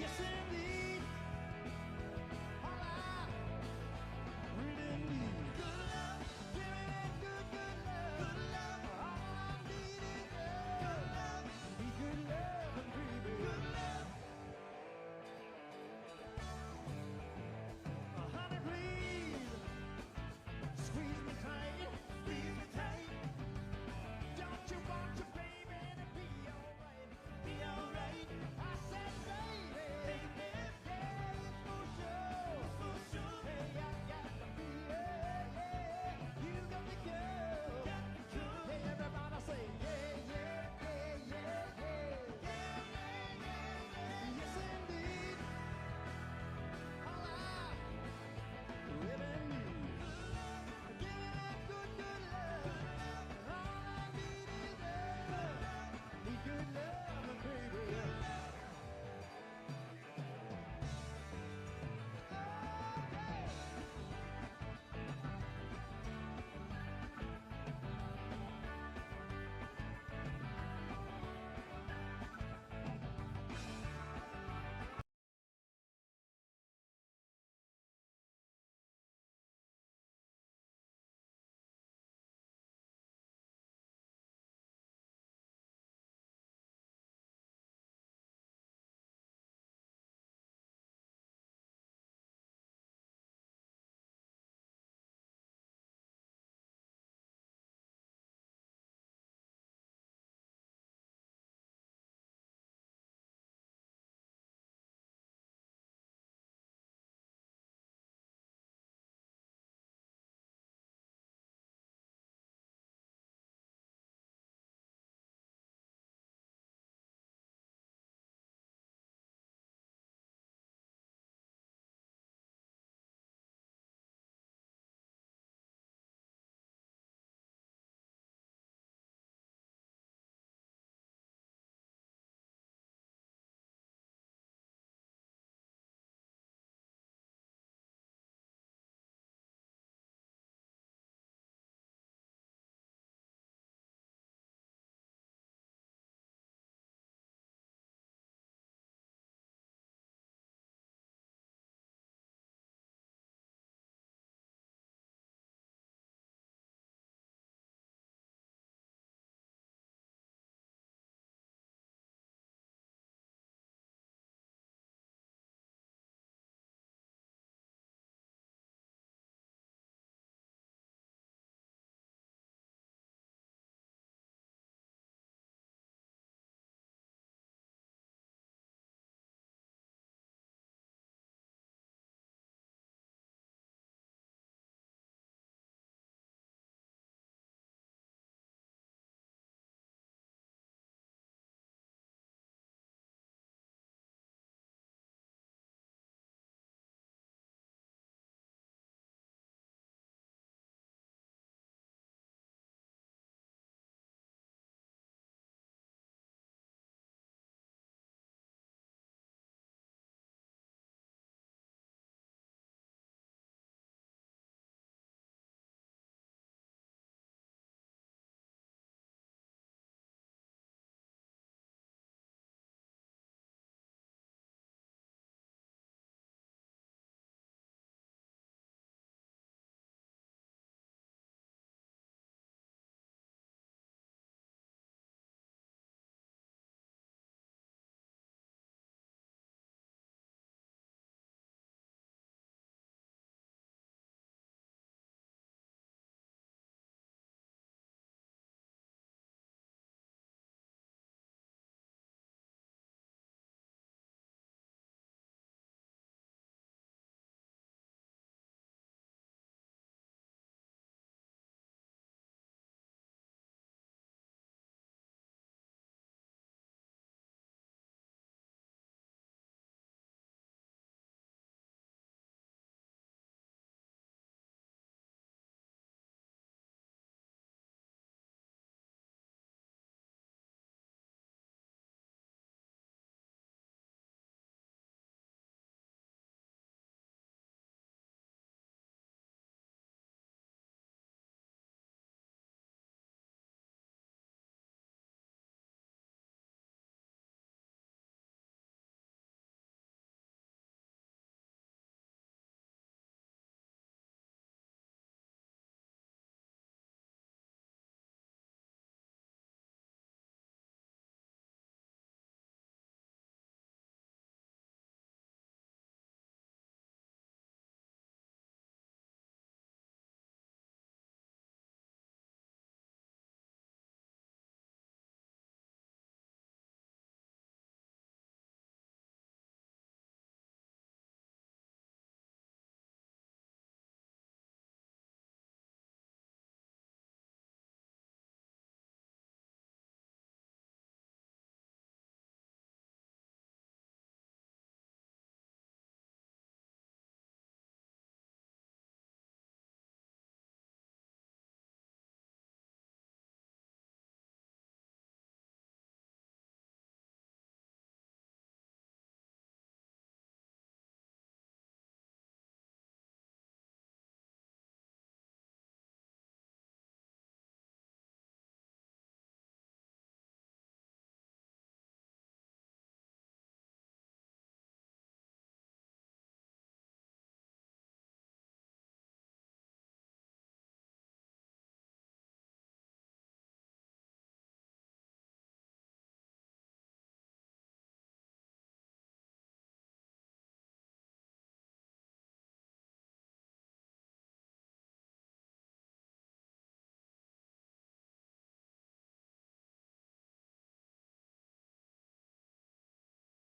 Yes, indeed. All I really need. Good love. Give me that good, good love. Good love. All I need is good love. Be good love and baby. Good love. Honey, please. Squeeze me tight. Squeeze me tight. Don't you want your baby to be alright? Be alright. I said, baby. Baby.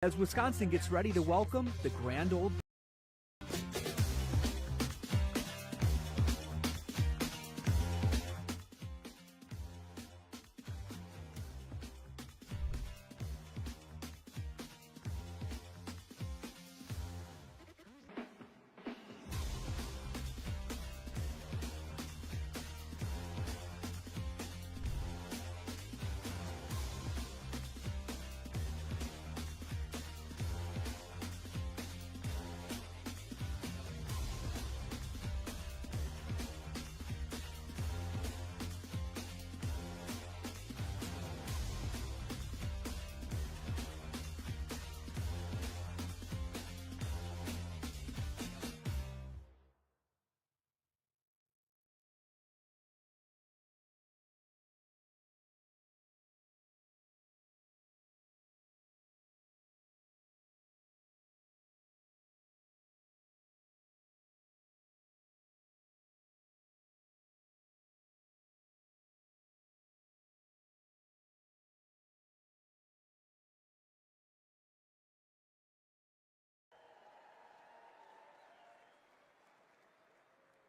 As Wisconsin gets ready to welcome the grand old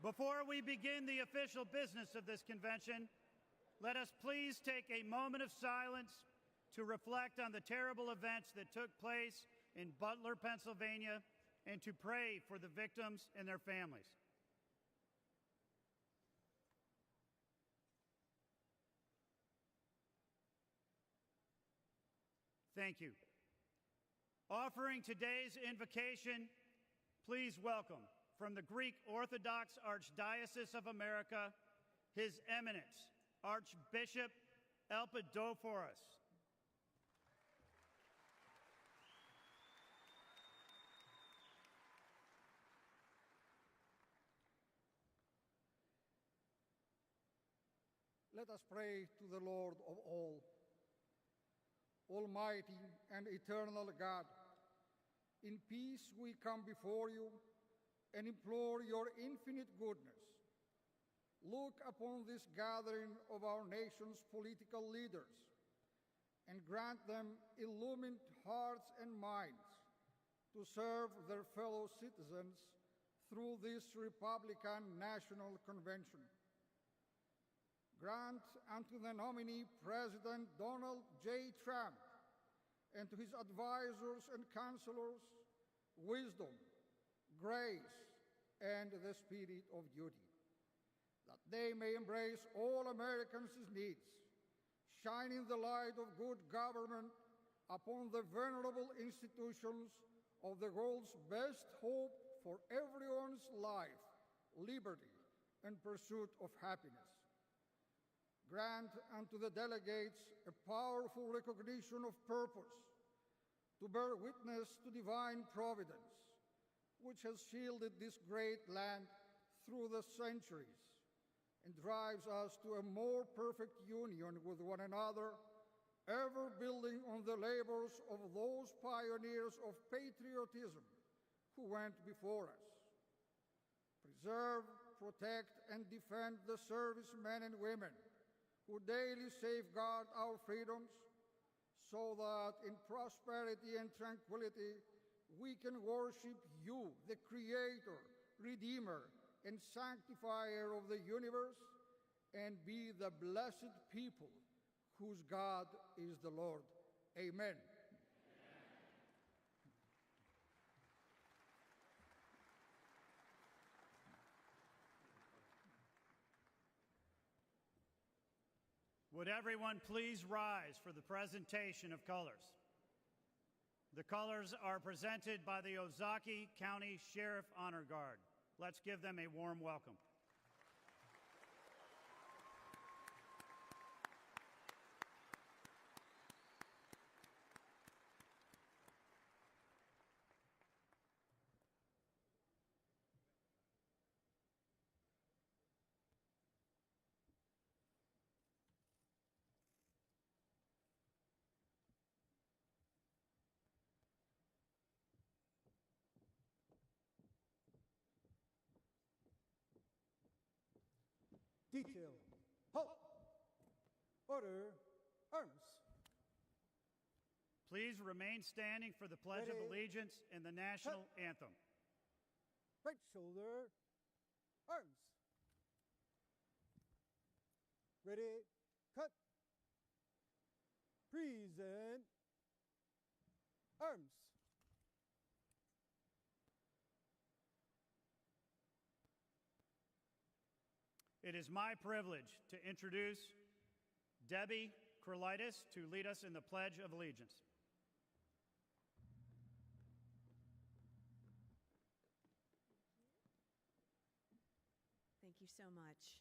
Before we begin the official business of this convention, let us please take a moment of silence to reflect on the terrible events that took place in Butler, Pennsylvania, and to pray for the victims and their families. Thank you. Offering today's invocation, please welcome from the Greek Orthodox Archdiocese of America, His Eminence, Archbishop Elpidophoros. Let us pray to the Lord of all. Almighty and eternal God, in peace we come before you and implore your infinite goodness. Look upon this gathering of our nation's political leaders and grant them illumined hearts and minds to serve their fellow citizens through this Republican National Convention. Grant unto the nominee President Donald J. Trump and to his advisors and counselors wisdom, grace, and the spirit of duty, that they may embrace all Americans' needs, shining the light of good government upon the venerable institutions of the world's best hope for everyone's life, liberty, and pursuit of happiness. Grant unto the delegates a powerful recognition of purpose to bear witness to divine providence, which has shielded this great land through the centuries and drives us to a more perfect union with one another, ever building on the labors of those pioneers of patriotism who went before us. Preserve, protect, and defend the servicemen and women who daily safeguard our freedoms, so that in prosperity and tranquility we can worship you, the Creator, Redeemer, and Sanctifier of the universe, and be the blessed people whose God is the Lord. Amen. Would everyone please rise for the presentation of colors? The colors are presented by the Ozaukee County Sheriff Honor Guard. Let's give them a warm welcome. Detail. Halt. Order. Arms. Please remain standing for the Pledge of Ready. Allegiance and the national anthem. Right shoulder, arms. Ready, cut. Present, arms. It is my privilege to introduce Debbie Krolitis to lead us in the Pledge of Allegiance. Thank you so much.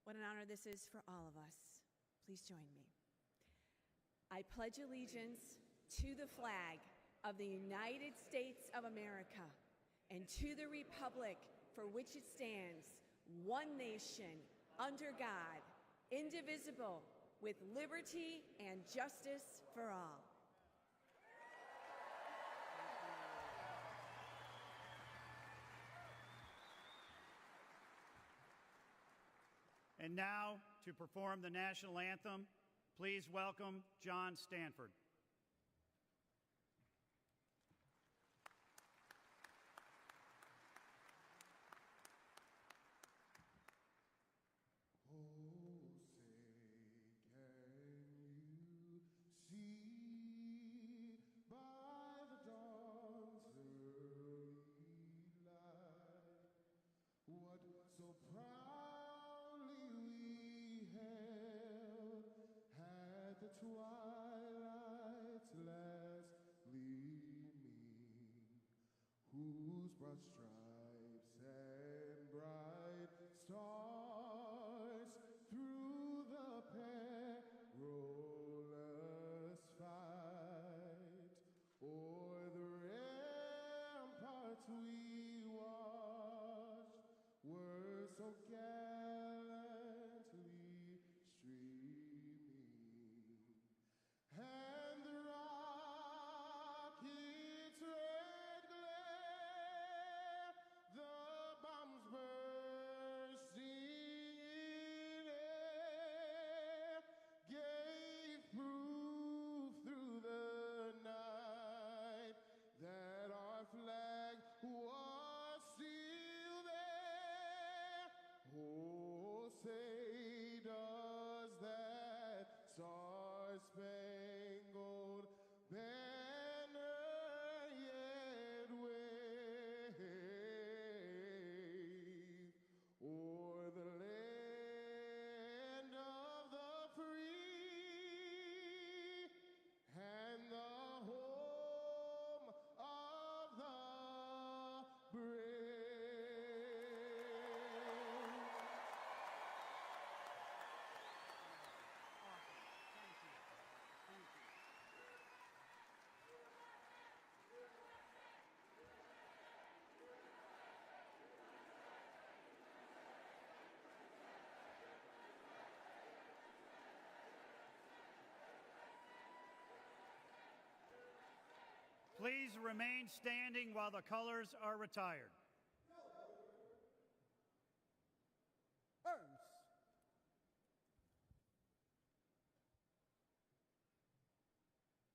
What an honor this is for all of us. Please join me. I pledge allegiance to the flag of the United States of America and to the republic for which it stands, one nation, under God, indivisible, with liberty and justice for all. And now, to perform the national anthem, please welcome John Stanford. Twilight's last gleaming, whose broad stripes and bright stars through the perilous fight o'er the ramparts we watched were so gallantly streaming. And the rocket's red glare, the bombs bursting in air, gave proof through the night that our flag was still there. Oh, say does that star-spangled banner yet wave o'er the land of the free and the home of the brave? Please remain standing while the colors are retired. Arms.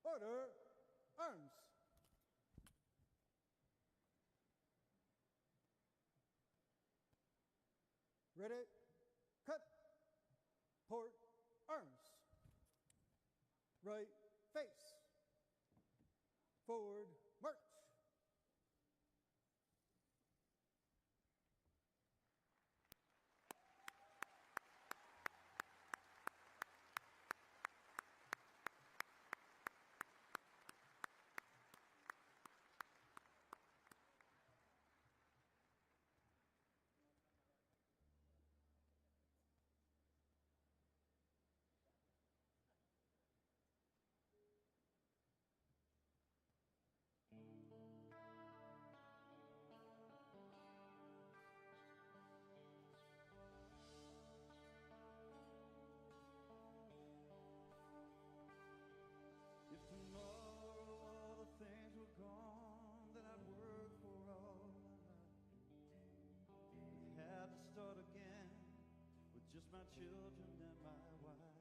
Order, arms. Ready, cut. Port, arms. Right, face. Forward, march. If tomorrow all the things were gone that I'd worked for all my life, I'd have to start again with just my children and my wife.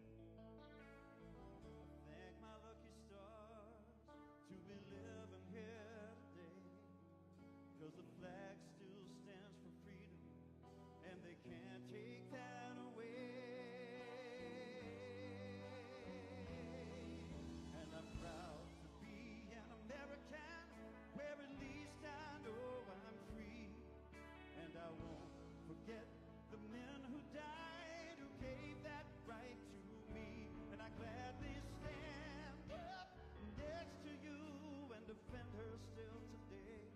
I thank my lucky stars 'cause the flag still stands for freedom, and they can't take that away. And I'm proud to be an American, where at least I know I'm free. And I won't forget the men who died, who gave that right to me. And I gladly stand up next to you and defend her still today.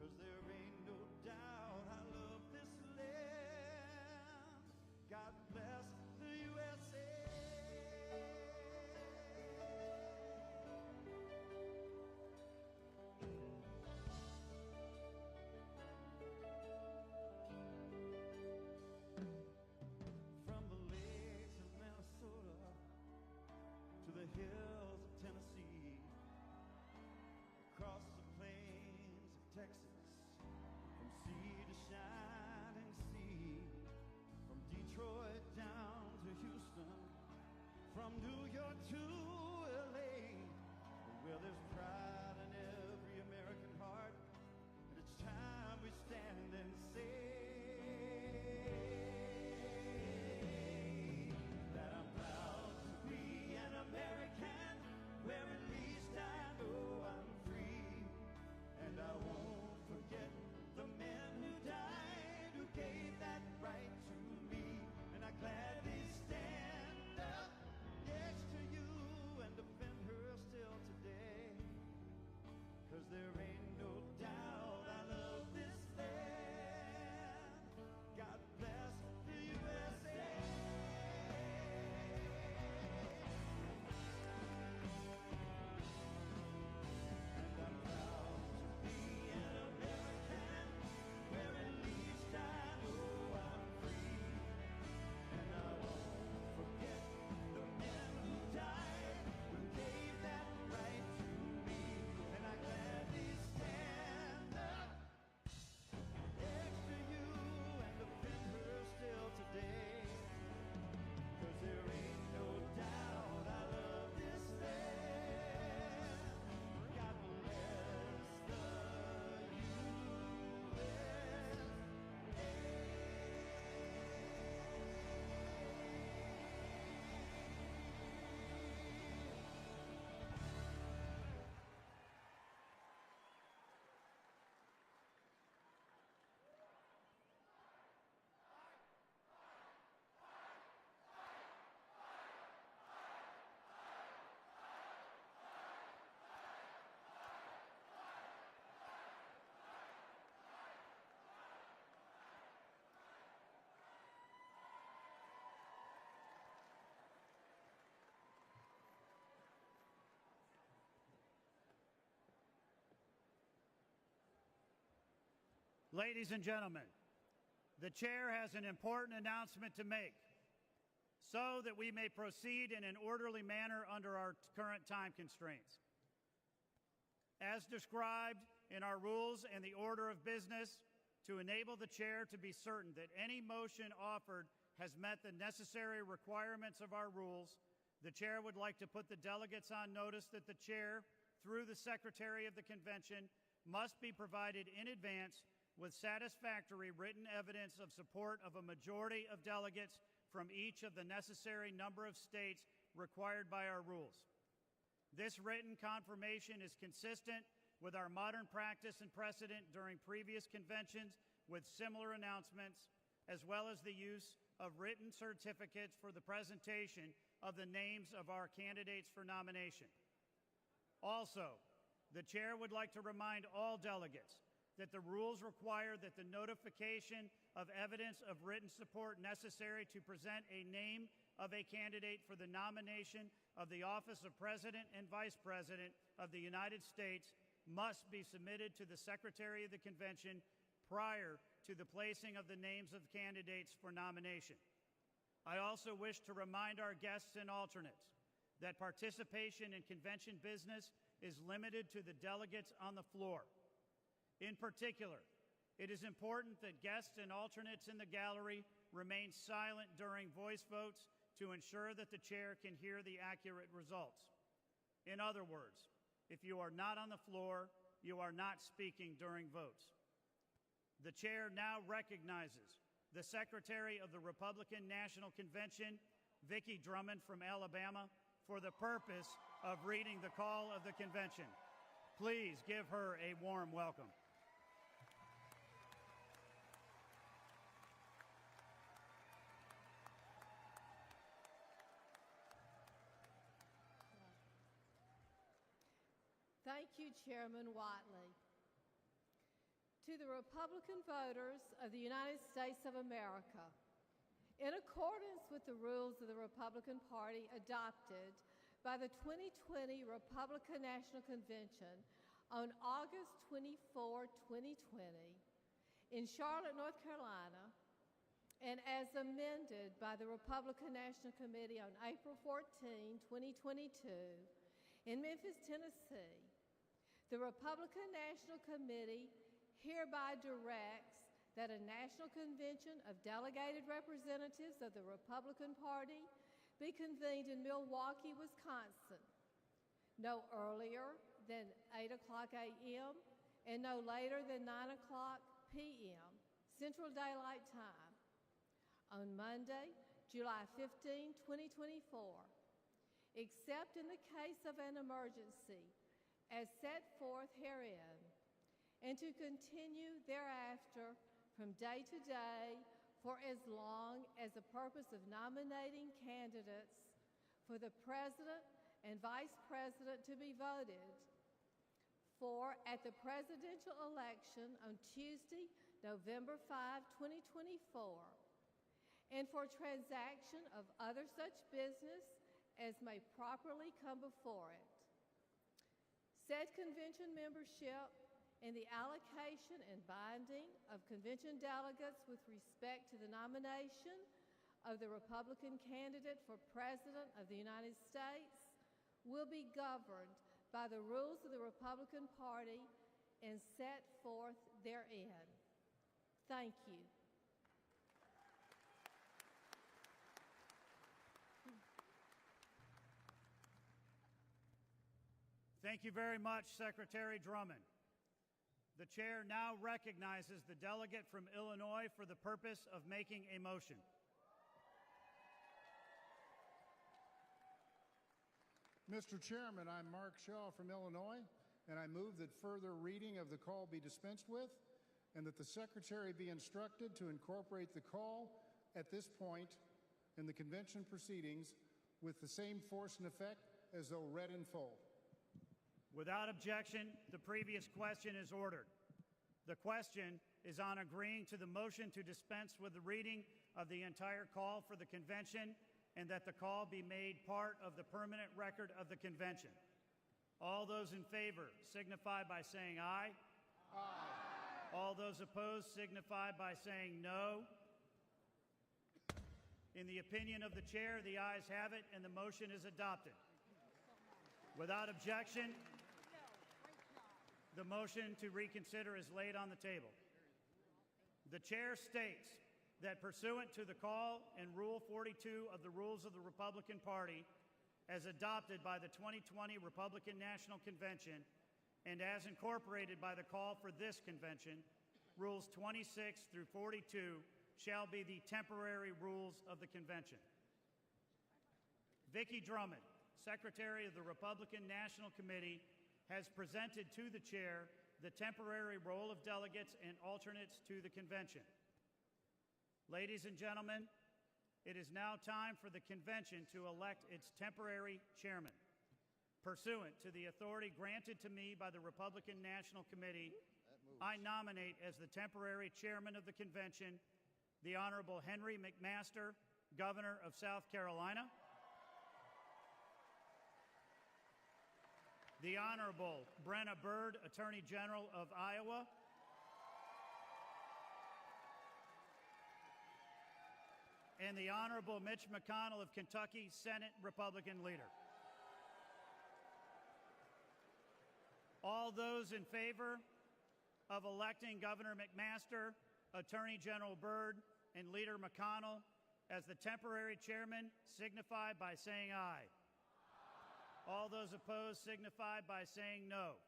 'Cause there ain't no doubt I love this land. God bless the USA. From the lakes of Minnesota to the hills of Tennessee, across the plains of Texas, from sea to shining sea, from Detroit down to Houston, from New York to LA, where there's pride in every American heart, and it's time we stand and say that I'm proud to be an American, where at least I know I'm free. And I won't forget the men who died, who gave that right to me. And I gladly stand up next to you and defend her still today. 'Cause there ain't no doubt I love this land. God bless the USA. And I'm proud to be an American, where at least I know I'm free. And I won't forget the men who died, who gave that right to me. And I gladly stand up next to you and defend her still today. 'Cause there ain't no doubt I love this land. God bless the Ladies and gentlemen, the chair has an important announcement to make so that we may proceed in an orderly manner under our current time constraints. As described in our rules and the order of business, to enable the chair to be certain that any motion offered has met the necessary requirements of our rules, the chair would like to put the delegates on notice that the chair, through the Secretary of the Convention, must be provided in advance with satisfactory written evidence of support of a majority of delegates from each of the necessary number of states required by our rules. This written confirmation is consistent with our modern practice and precedent during previous conventions with similar announcements, as well as the use of written certificates for the presentation of the names of our candidates for nomination. Also, the chair would like to remind all delegates that the rules require that the notification of evidence of written support necessary to present a name of a candidate for the nomination of the office of President and Vice President of the United States must be submitted to the Secretary of the Convention prior to the placing of the names of candidates for nomination. I also wish to remind our guests and alternates that participation in convention business is limited to the delegates on the floor. In particular, it is important that guests and alternates in the gallery remain silent during voice votes to ensure that the chair can hear the accurate results. In other words, if you are not on the floor, you are not speaking during votes. The chair now recognizes the Secretary of the Republican National Convention, Vicki Drummond from Alabama, for the purpose of reading the call of the convention. Please give her a warm welcome. Thank you, Chairman Whiteley. To the Republican voters of the United States of America, in accordance with the rules of the Republican Party adopted by the 2020 Republican National Convention on August 24, 2020, in Charlotte, North Carolina, and as amended by the Republican National Committee on April 14, 2022, in Memphis, Tennessee, the Republican National Committee hereby directs that a National Convention of Delegated Representatives of the Republican Party be convened in Milwaukee, Wisconsin, no earlier than 8 o'clock a.m. and no later than 9 o'clock p.m. Central Daylight Time on Monday, July 15, 2024, except in the case of an emergency as set forth herein, and to continue thereafter from day to day for as long as the purpose of nominating candidates for the President and Vice President to be voted for at the presidential election on Tuesday, November 5, 2024, and for transaction of other such business as may properly come before it. Said convention membership and the allocation and binding of convention delegates with respect to the nomination of the Republican candidate for President of the United States will be governed by the rules of the Republican Party and set forth therein. Thank you. Thank you very much, Secretary Drummond. The chair now recognizes the delegate from Illinois for the purpose of making a motion. Mr. Chairman, I'm Mark Shaw from Illinois, and I move that further reading of the call be dispensed with, and that the Secretary be instructed to incorporate the call at this point in the convention proceedings with the same force and effect as though read in full. Without objection, the previous question is ordered. The question is on agreeing to the motion to dispense with the reading of the entire call for the convention and that the call be made part of the permanent record of the convention. All those in favor signify by saying aye. Aye. All those opposed signify by saying no. In the opinion of the chair, the ayes have it and the motion is adopted. Without objection, the motion to reconsider is laid on the table. The chair states that pursuant to the call and Rule 42 of the Rules of the Republican Party, as adopted by the 2020 Republican National Convention and as incorporated by the call for this convention, Rules 26 through 42 shall be the temporary rules of the convention. Vicki Drummond, Secretary of the Republican National Committee, has presented to the chair the temporary roll of delegates and alternates to the convention. Ladies and gentlemen, it is now time for the convention to elect its temporary chairman. Pursuant to the authority granted to me by the Republican National Committee, I nominate as the temporary chairman of the convention the Honorable Henry McMaster, Governor of South Carolina, the Honorable Brenna Byrd, Attorney General of Iowa, and the Honorable Mitch McConnell of Kentucky, Senate Republican Leader. All those in favor of electing Governor McMaster, Attorney General Byrd, and Leader McConnell as the temporary chairman signify by saying aye. All those opposed signify by saying no.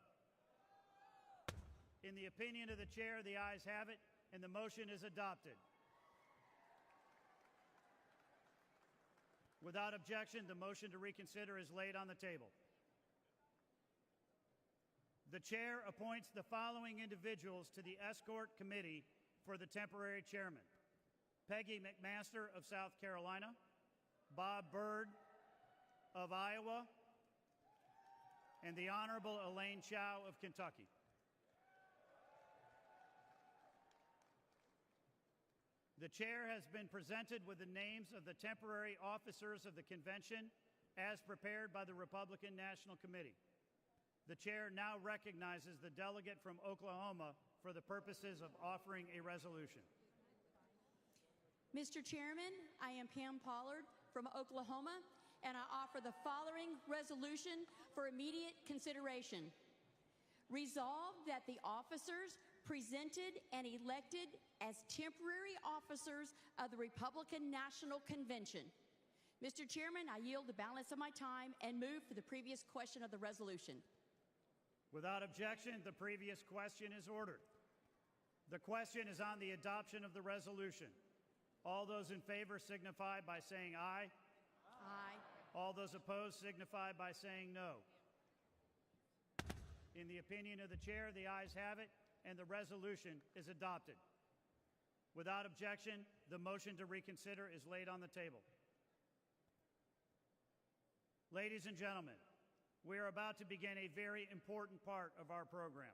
In the opinion of the chair, the ayes have it, and the motion is adopted. Without objection, the motion to reconsider is laid on the table. The chair appoints the following individuals to the escort committee for the temporary chairman: Peggy McMaster of South Carolina, Bob Byrd of Iowa, and the Honorable Elaine Chao of Kentucky. The chair has been presented with the names of the temporary officers of the convention as prepared by the Republican National Committee. The chair now recognizes the delegate from Oklahoma for the purposes of offering a resolution. Mr. Chairman, I am Pam Pollard from Oklahoma, and I offer the following resolution for immediate consideration. Resolved that the officers presented and elected as temporary officers of the Republican National Convention. Mr. Chairman, I yield the balance of my time and move for the previous question of the resolution. Without objection, the previous question is ordered. The question is on the adoption of the resolution. All those in favor signify by saying aye. Aye. All those opposed signify by saying no. In the opinion of the chair, the ayes have it, and the resolution is adopted. Without objection, the motion to reconsider is laid on the table. Ladies and gentlemen, we are about to begin a very important part of our program.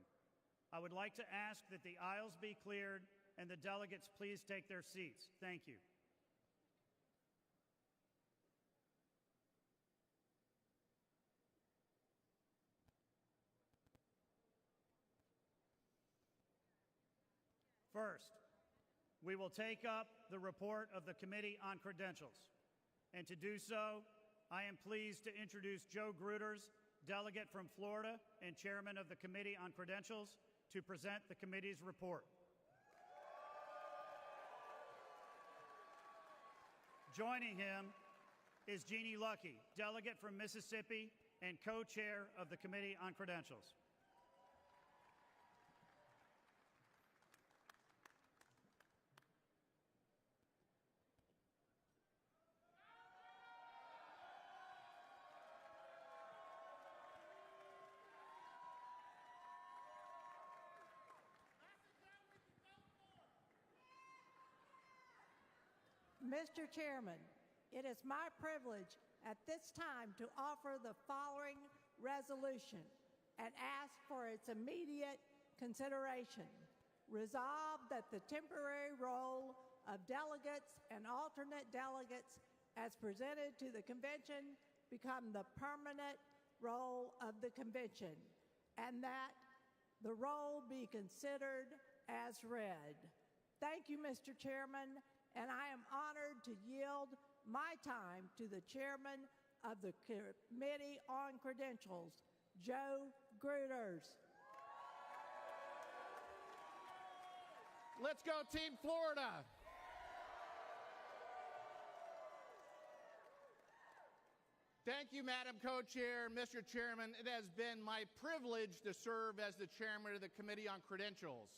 I would like to ask that the aisles be cleared and the delegates please take their seats. Thank you. First, we will take up the report of the Committee on Credentials. And to do so, I am pleased to introduce Joe Gruters, delegate from Florida and chairman of the Committee on Credentials, to present the committee's report. Joining him is Jeannie Lucky, delegate from Mississippi and co-chair of the Committee on Credentials. Mr. Chairman, it is my privilege at this time to offer the following resolution and ask for its immediate consideration. Resolved that the temporary role of delegates and alternate delegates as presented to the convention become the permanent role of the convention, and that the role be considered as read. Thank you, Mr. Chairman, and I am honored to yield my time to the chairman of the Committee on Credentials, Joe Gruters. Let's go, Team Florida. Thank you, Madam Co-Chair. Mr. Chairman, it has been my privilege to serve as the chairman of the Committee on Credentials.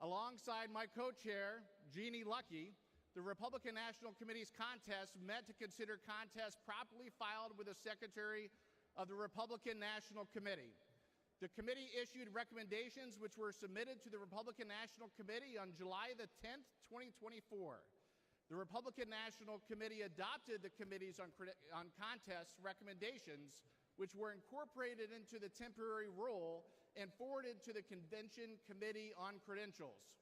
Alongside my co-chair, Jeannie Lucky, the Republican National Committee's contest met to consider contests properly filed with the Secretary of the Republican National Committee. The committee issued recommendations which were submitted to the Republican National Committee on July the 10th, 2024. The Republican National Committee adopted the Committees on Contests recommendations, which were incorporated into the temporary rule and forwarded to the Convention Committee on Credentials.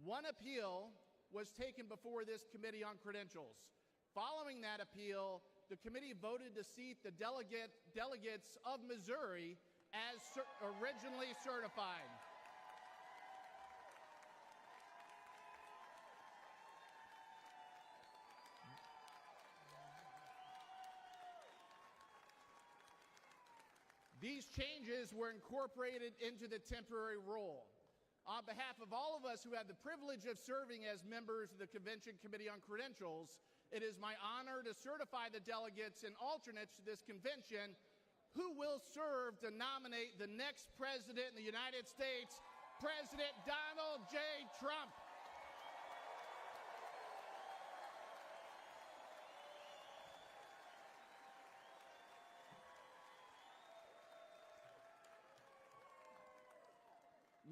One appeal was taken before this Committee on Credentials. Following that appeal, the committee voted to seat the delegates of Missouri as originally certified. These changes were incorporated into the temporary rule. On behalf of all of us who have the privilege of serving as members of the Convention Committee on Credentials, it is my honor to certify the delegates and alternates to this convention who will serve to nominate the next president in the United States President Donald J. Trump.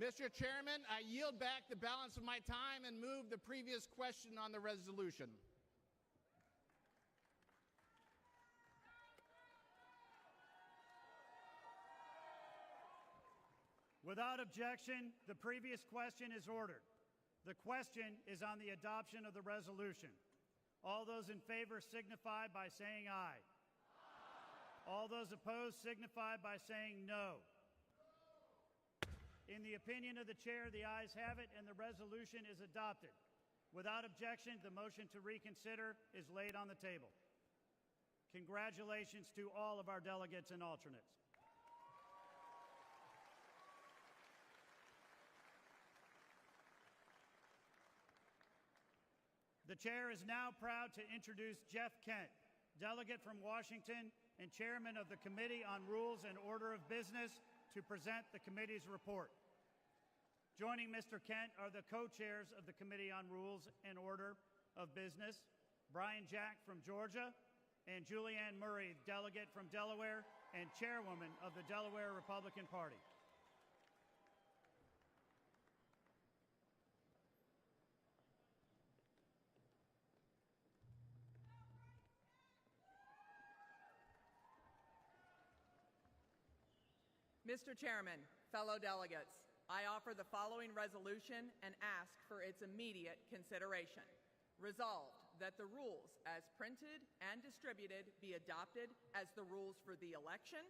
Mr. Chairman, I yield back the balance of my time and move the previous question on the resolution. Without objection, the previous question is ordered. The question is on the adoption of the resolution. All those in favor signify by saying aye. Aye. All those opposed signify by saying no. In the opinion of the chair, the ayes have it, and the resolution is adopted. Without objection, the motion to reconsider is laid on the table. Congratulations to all of our delegates and alternates. The chair is now proud to introduce Jeff Kent, delegate from Washington and chairman of the Committee on Rules and Order of Business, to present the committee's report. Joining Mr. Kent are the co-chairs of the Committee on Rules and Order of Business, Brian Jack from Georgia, and Julianne Murray, delegate from Delaware and chairwoman of the Delaware Republican Party. Mr. Chairman, fellow delegates, I offer the following resolution and ask for its immediate consideration. Resolved that the rules as printed and distributed be adopted as the rules for the election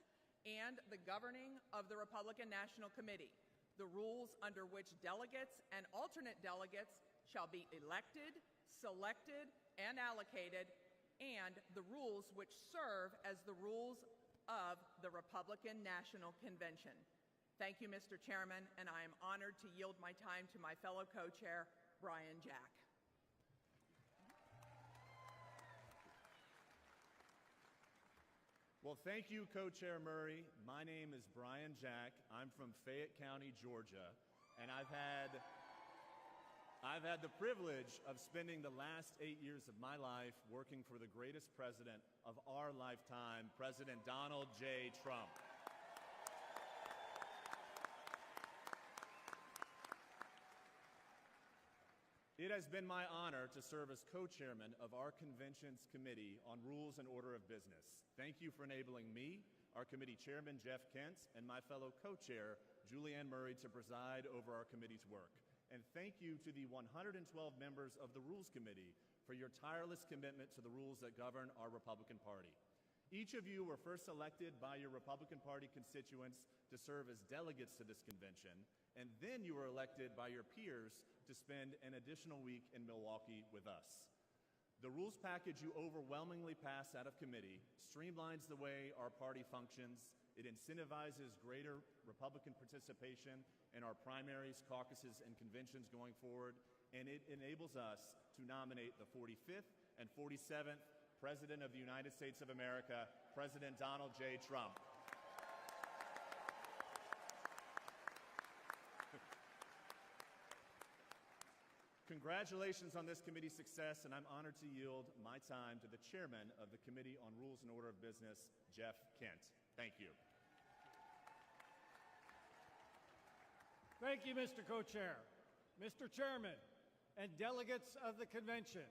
and the governing of the Republican National Committee, the rules under which delegates and alternate delegates shall be elected, selected, and allocated, and the rules which serve as the rules of the Republican National Convention. Thank you, Mr. Chairman, and I am honored to yield my time to my fellow co-chair, Brian Jack. Well, thank you, Co-Chair Murray. My name is Brian Jack. I'm from Fayette County, Georgia, and I've had the privilege of spending the last 8 years of my life working for the greatest president of our lifetime, President Donald J. Trump. It has been my honor to serve as co-chairman of our convention's Committee on Rules and Order of Business. Thank you for enabling me, our committee chairman, Jeff Kent, and my fellow co-chair, Julianne Murray, to preside over our committee's work. And thank you to the 112 members of the Rules Committee for your tireless commitment to the rules that govern our Republican Party. Each of you were first elected by your Republican Party constituents to serve as delegates to this convention, and then you were elected by your peers to spend an additional week in Milwaukee with us. The rules package you overwhelmingly passed out of committee streamlines the way our party functions. It incentivizes greater Republican participation in our primaries, caucuses, and conventions going forward, and it enables us to nominate the 45th and 47th President of the United States of America, President Donald J. Trump. Congratulations on this committee's success, and I'm honored to yield my time to the chairman of the Committee on Rules and Order of Business, Jeff Kent. Thank you. Thank you, Mr. Co-Chair. Mr. Chairman and delegates of the convention,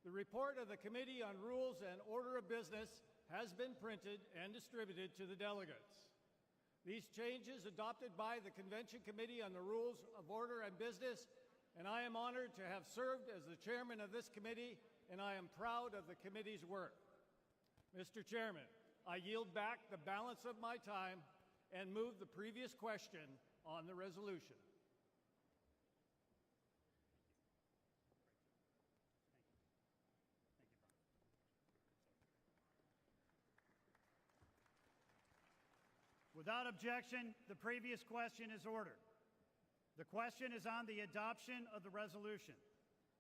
the report of the Committee on Rules and Order of Business has been printed and distributed to the delegates. These changes adopted by the Convention Committee on the Rules of Order and Business, and I am honored to have served as the chairman of this committee, and I am proud of the committee's work. Mr. Chairman, I yield back the balance of my time and move the previous question on the resolution. Without objection, the previous question is ordered. The question is on the adoption of the resolution.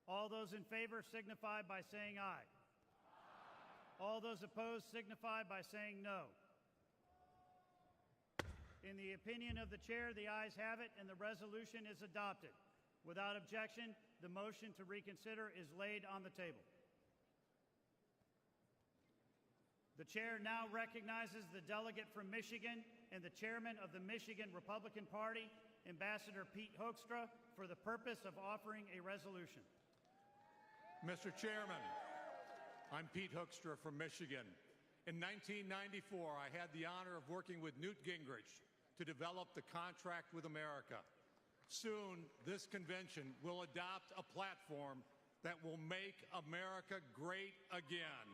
All those in favor signify by saying aye. Aye. All those opposed signify by saying no. In the opinion of the chair, the ayes have it, and the resolution is adopted. Without objection, the motion to reconsider is laid on the table. The chair now recognizes the delegate from Michigan and the chairman of the Michigan Republican Party, Ambassador Pete Hoekstra, for the purpose of offering a resolution. Mr. Chairman, I'm Pete Hoekstra from Michigan. In 1994, I had the honor of working with Newt Gingrich to develop the Contract with America. Soon, this convention will adopt a platform that will make America great again.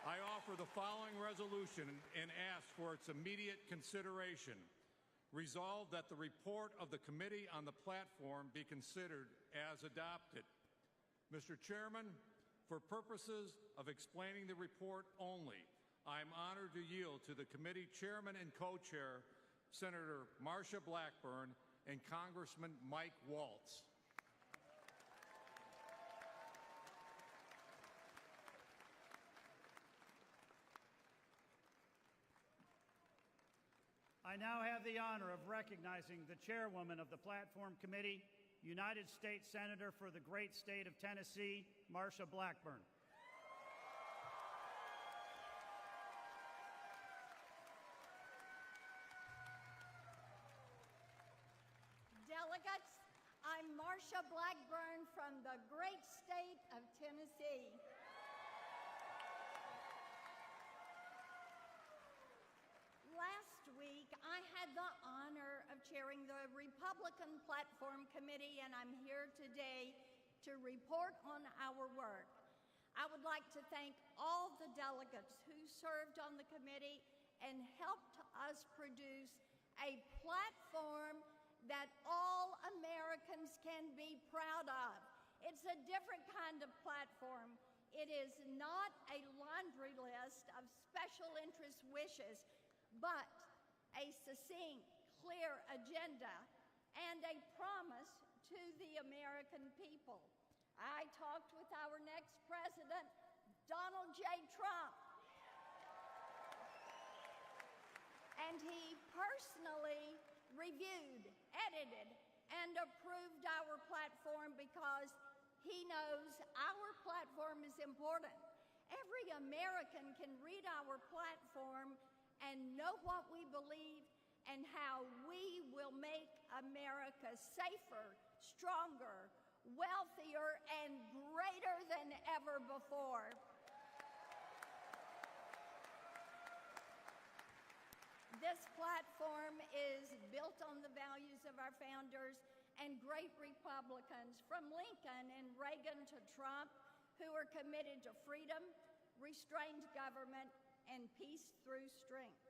I offer the following resolution and ask for its immediate consideration. Resolved that the report of the Committee on the Platform be considered as adopted. Mr. Chairman, for purposes of explaining the report only, I am honored to yield to the committee chairman and co-chair, Senator Marsha Blackburn and Congressman Mike Waltz. I now have the honor of recognizing the chairwoman of the Platform Committee, United States Senator for the great state of Tennessee, Marsha Blackburn. Delegates, I'm Marsha Blackburn from the great state of Tennessee. Last week, I had the honor of chairing the Republican Platform Committee, and I'm here today to report on our work. I would like to thank all the delegates who served on the committee and helped us produce a platform that all Americans can be proud of. It's a different kind of platform. It is not a laundry list of special interest wishes, but a succinct, clear agenda and a promise to the American people. I talked with our next president, Donald J. Trump, and he personally reviewed, edited, and approved our platform because he knows our platform is important. Every American can read our platform and know what we believe and how we will make America safer, stronger, wealthier, and greater than ever before. This platform is built on the values of our founders and great Republicans, from Lincoln and Reagan to Trump, who are committed to freedom, restrained government, and peace through strength.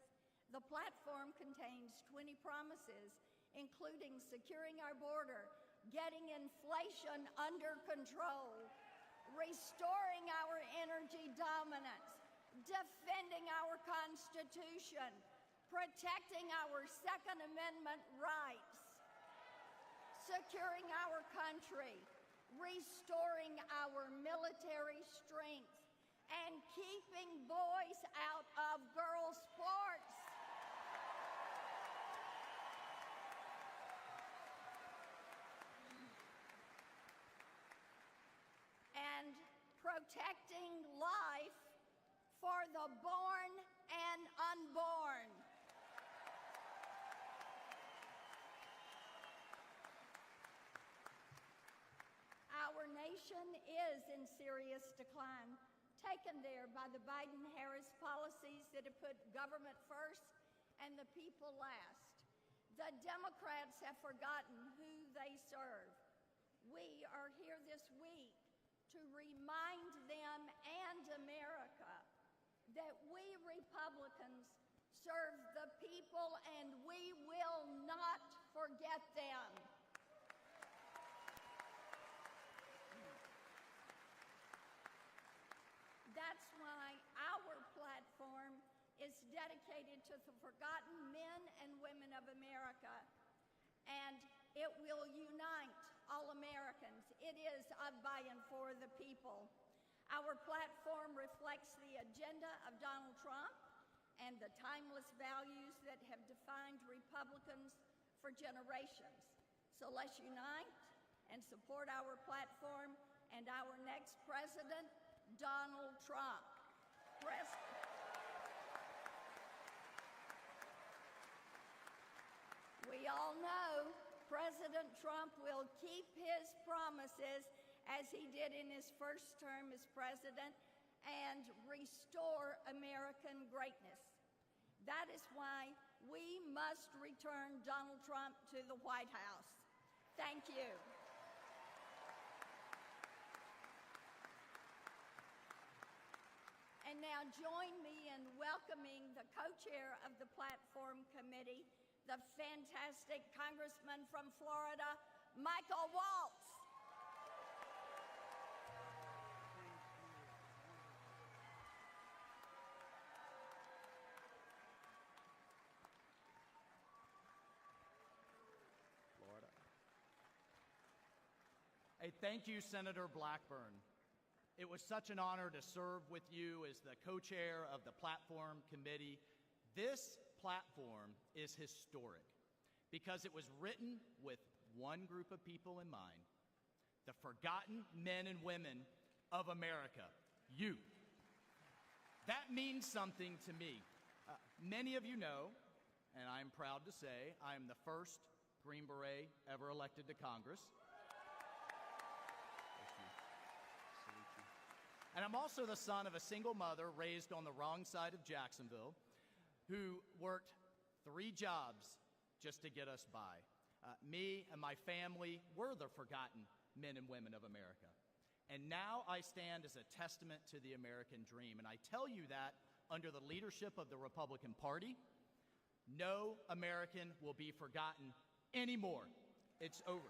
The platform contains 20 promises, including securing our border, getting inflation under control, restoring our energy dominance, defending our Constitution, protecting our Second Amendment rights, securing our country, restoring our military strength, and keeping boys out of girls' sports. And protecting life for the born and unborn. Our nation is in serious decline, taken there by the Biden-Harris policies that have put government first and the people last. The Democrats have forgotten who they serve. We are here this week to remind them and America that we Republicans serve the people and we will not forget them. That's why our platform is dedicated to the forgotten men and women of America, and it will unite all Americans. It is of, by, and for the people. Our platform reflects the agenda of Donald Trump and the timeless values that have defined Republicans for generations. So let's unite and support our platform and our next president, Donald Trump. We all know President Trump will keep his promises as he did in his first term as president and restore American greatness. That is why we must return Donald Trump to the White House. Thank you. And now join me in welcoming the co-chair of the Platform Committee, the fantastic Congressman from Florida, Michael Waltz. Hey, thank you, Senator Blackburn. It was such an honor to serve with you as the co-chair of the Platform Committee. This platform is historic because it was written with one group of people in mind, the forgotten men and women of America, you. That means something to me. Many of you know, and I'm proud to say, I am the first Green Beret ever elected to Congress. And I'm also the son of a single mother raised on the wrong side of Jacksonville who worked 3 jobs just to get us by. Me and my family were the forgotten men and women of America. And now I stand as a testament to the American dream. And I tell you that under the leadership of the Republican Party, no American will be forgotten anymore. It's over.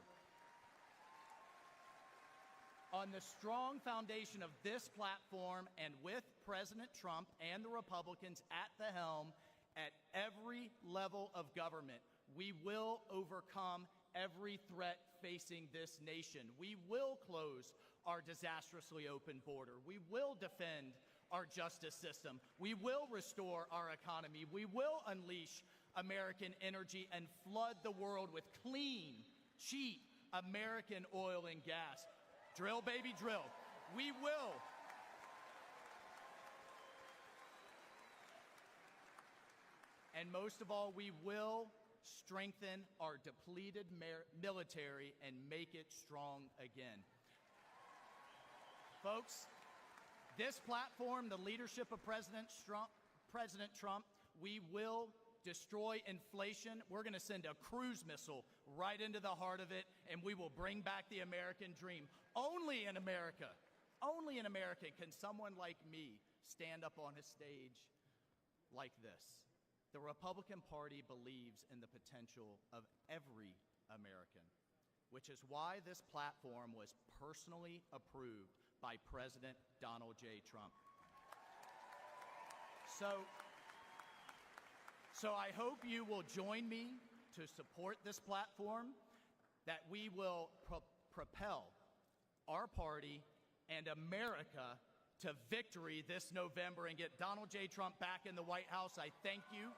On the strong foundation of this platform and with President Trump and the Republicans at the helm at every level of government, we will overcome every threat facing this nation. We will close our disastrously open border. We will defend our justice system. We will restore our economy. We will unleash American energy and flood the world with clean, cheap American oil and gas. Drill, baby, drill. We will. And most of all, we will strengthen our depleted military and make it strong again. Folks, this platform, the leadership of President Trump, we will destroy inflation. We're going to send a cruise missile right into the heart of it, and we will bring back the American dream. Only in America can someone like me stand up on a stage like this. The Republican Party believes in the potential of every American, which is why this platform was personally approved by President Donald J. Trump. So I hope you will join me to support this platform, that we will propel our party and America to victory this November and get Donald J. Trump back in the White House. I thank you.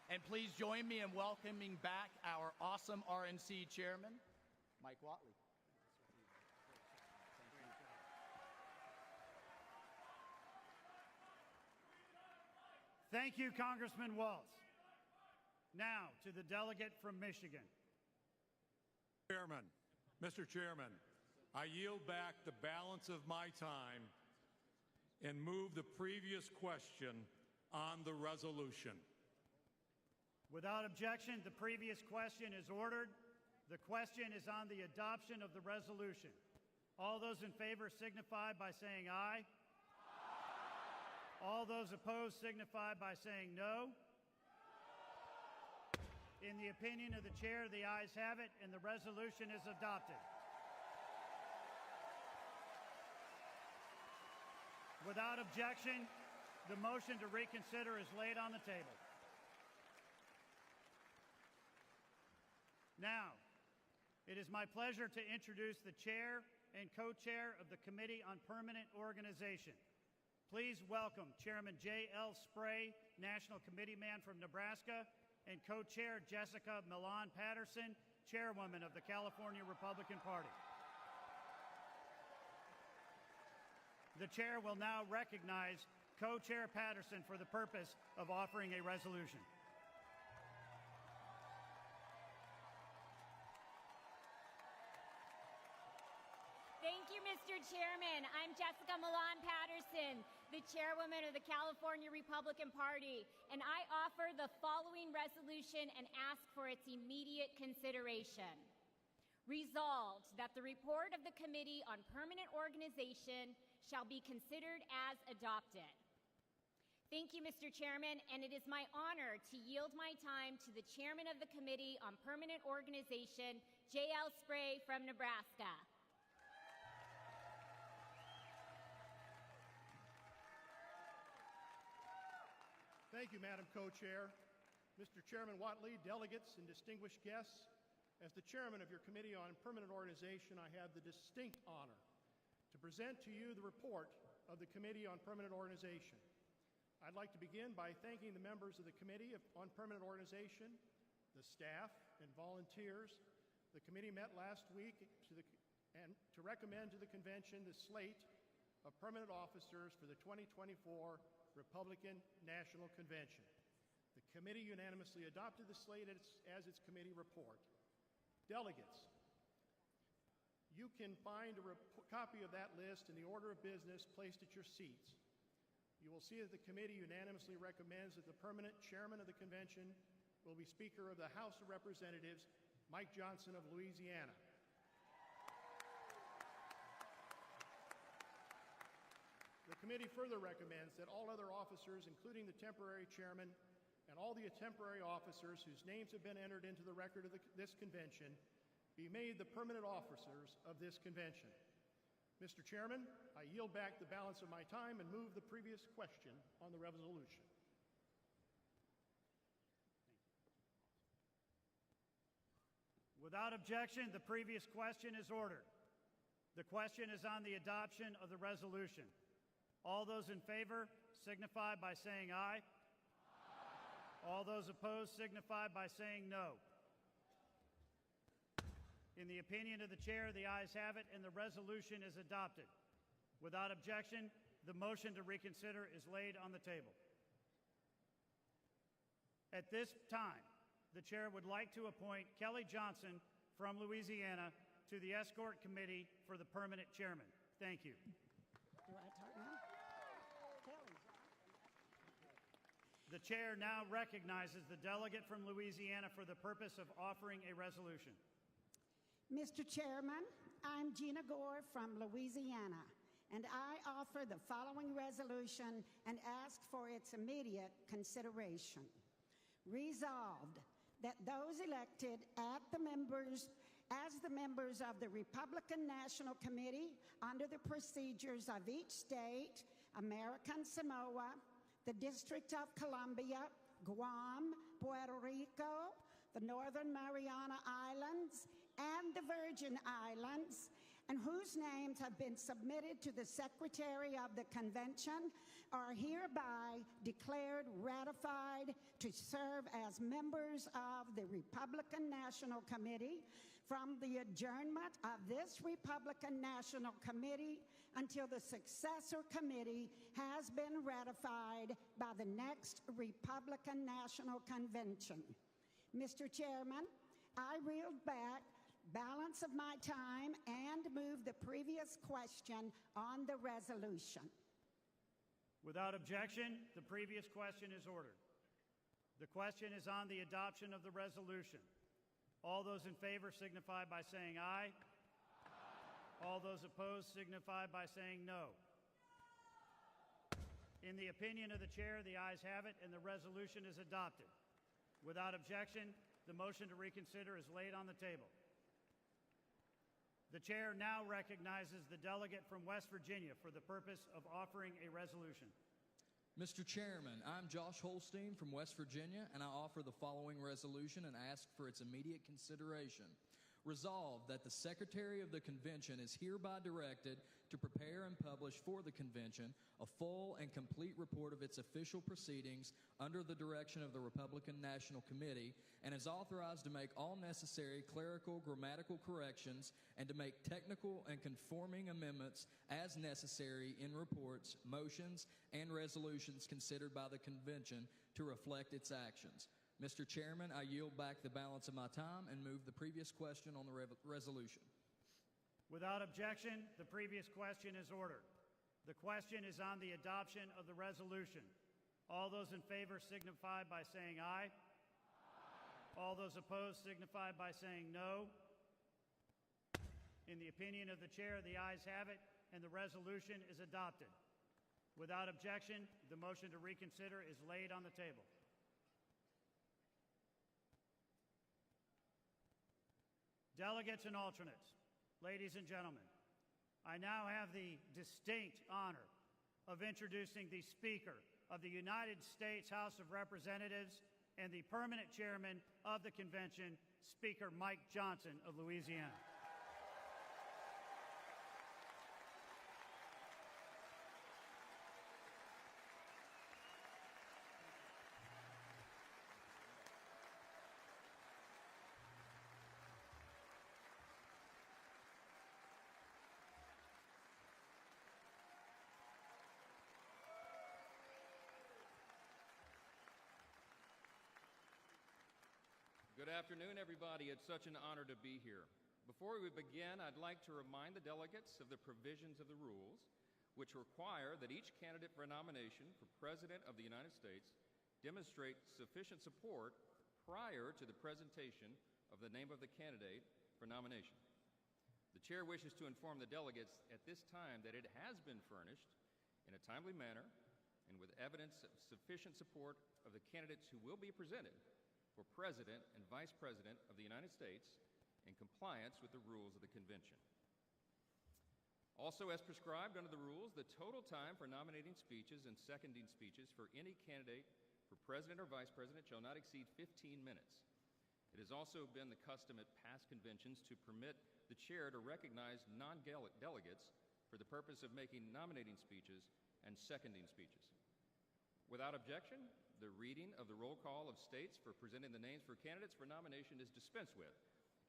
And please join me in welcoming back our awesome RNC chairman, Mike Whatley. Thank you, Congressman Waltz. Now to the delegate from Michigan. Mr. Chairman, I yield back the balance of my time and move the previous question on the resolution. Without objection, the previous question is ordered. The question is on the adoption of the resolution. All those in favor signify by saying aye. All those opposed signify by saying no. In the opinion of the chair, the ayes have it, and the resolution is adopted. Without objection, the motion to reconsider is laid on the table. Now, it is my pleasure to introduce the chair and co-chair of the Committee on Permanent Organization, Please welcome Chairman J.L. Spray, National Committee Man from Nebraska, and Co-Chair Jessica Milan Patterson, Chairwoman of the California Republican Party. The Chair will now recognize Co-Chair Patterson for the purpose of offering a resolution. Thank you, Mr. Chairman. I'm Jessica Milan Patterson, the Chairwoman of the California Republican Party, and I offer the following resolution and ask for its immediate consideration. Resolved that the report of the Committee on Permanent Organization shall be considered as adopted. Thank you, Mr. Chairman, and it is my honor to yield my time to the Chairman of the Committee on Permanent Organization, J.L. Spray from Nebraska. Thank you, Madam Co-Chair. Mr. Chairman Watley, delegates, and distinguished guests, as the chairman of your Committee on Permanent Organization, I have the distinct honor to present to you the report of the Committee on Permanent Organization. I'd like to begin by thanking the members of the Committee on Permanent Organization, the staff and volunteers. The committee met last week to recommend to the convention the slate of permanent officers for the 2024 Republican National Convention. The committee unanimously adopted the slate as its committee report. Delegates, you can find a copy of that list in the order of business placed at your seats. You will see that the committee unanimously recommends that the permanent chairman of the convention will be Speaker of the House of Representatives, Mike Johnson of Louisiana. The committee further recommends that all other officers, including the temporary chairman and all the temporary officers whose names have been entered into the record of this convention, be made the permanent officers of this convention. Mr. Chairman, I yield back the balance of my time and move the previous question on the resolution. Without objection, the previous question is ordered. The question is on the adoption of the resolution. All those in favor signify by saying aye. Aye. All those opposed signify by saying no. In the opinion of the chair, the ayes have it, and the resolution is adopted. Without objection, the motion to reconsider is laid on the table. At this time, the chair would like to appoint Kelly Johnson from Louisiana to the Escort Committee for the permanent chairman. Thank you. Do I talk now? The chair now recognizes the delegate from Louisiana for the purpose of offering a resolution. Mr. Chairman, I'm Gina Gore from Louisiana, and I offer the following resolution and ask for its immediate consideration. Resolved that those elected as the members of the Republican National Committee under the procedures of each state, American Samoa, the District of Columbia, Guam, Puerto Rico, the Northern Mariana Islands, and the Virgin Islands, and whose names have been submitted to the Secretary of the Convention, are hereby declared ratified to serve as members of the Republican National Committee from the adjournment of this Republican National Committee until the successor committee has been ratified by the next Republican National Convention. Mr. Chairman, I yield back balance of my time and move the previous question on the resolution. Without objection, the previous question is ordered. The question is on the adoption of the resolution. All those in favor signify by saying aye. All those opposed signify by saying no. In the opinion of the chair, the ayes have it, and the resolution is adopted. Without objection, the motion to reconsider is laid on the table. The chair now recognizes the delegate from West Virginia for the purpose of offering a resolution. Mr. Chairman, I'm Josh Holstein from West Virginia, and I offer the following resolution and ask for its immediate consideration. Resolved that the Secretary of the Convention is hereby directed to prepare and publish for the Convention a full and complete report of its official proceedings under the direction of the Republican National Committee, and is authorized to make all necessary clerical, grammatical corrections and to make technical and conforming amendments as necessary in reports, motions, and resolutions considered by the Convention to reflect its actions. Mr. Chairman, I yield back the balance of my time and move the previous question on the resolution. Without objection, the previous question is ordered. The question is on the adoption of the resolution. All those in favor signify by saying aye. All those opposed signify by saying no. In the opinion of the chair, the ayes have it, and the resolution is adopted. Without objection, the motion to reconsider is laid on the table. Delegates and alternates, ladies and gentlemen, I now have the distinct honor of introducing the Speaker of the United States House of Representatives and the permanent chairman of the convention, Speaker Mike Johnson of Louisiana. Good afternoon, everybody. It's such an honor to be here. Before we begin, I'd like to remind the delegates of the provisions of the rules, which require that each candidate for a nomination for President of the United States demonstrate sufficient support prior to the presentation of the name of the candidate for nomination. The chair wishes to inform the delegates at this time that it has been furnished in a timely manner and with evidence of sufficient support of the candidates who will be presented for President and Vice President of the United States in compliance with the rules of the convention. Also, as prescribed under the rules, the total time for nominating speeches and seconding speeches for any candidate for President or Vice President shall not exceed 15 minutes. It has also been the custom at past conventions to permit the chair to recognize non-delegates for the purpose of making nominating speeches and seconding speeches. Without objection, the reading of the roll call of states for presenting the names for candidates for nomination is dispensed with,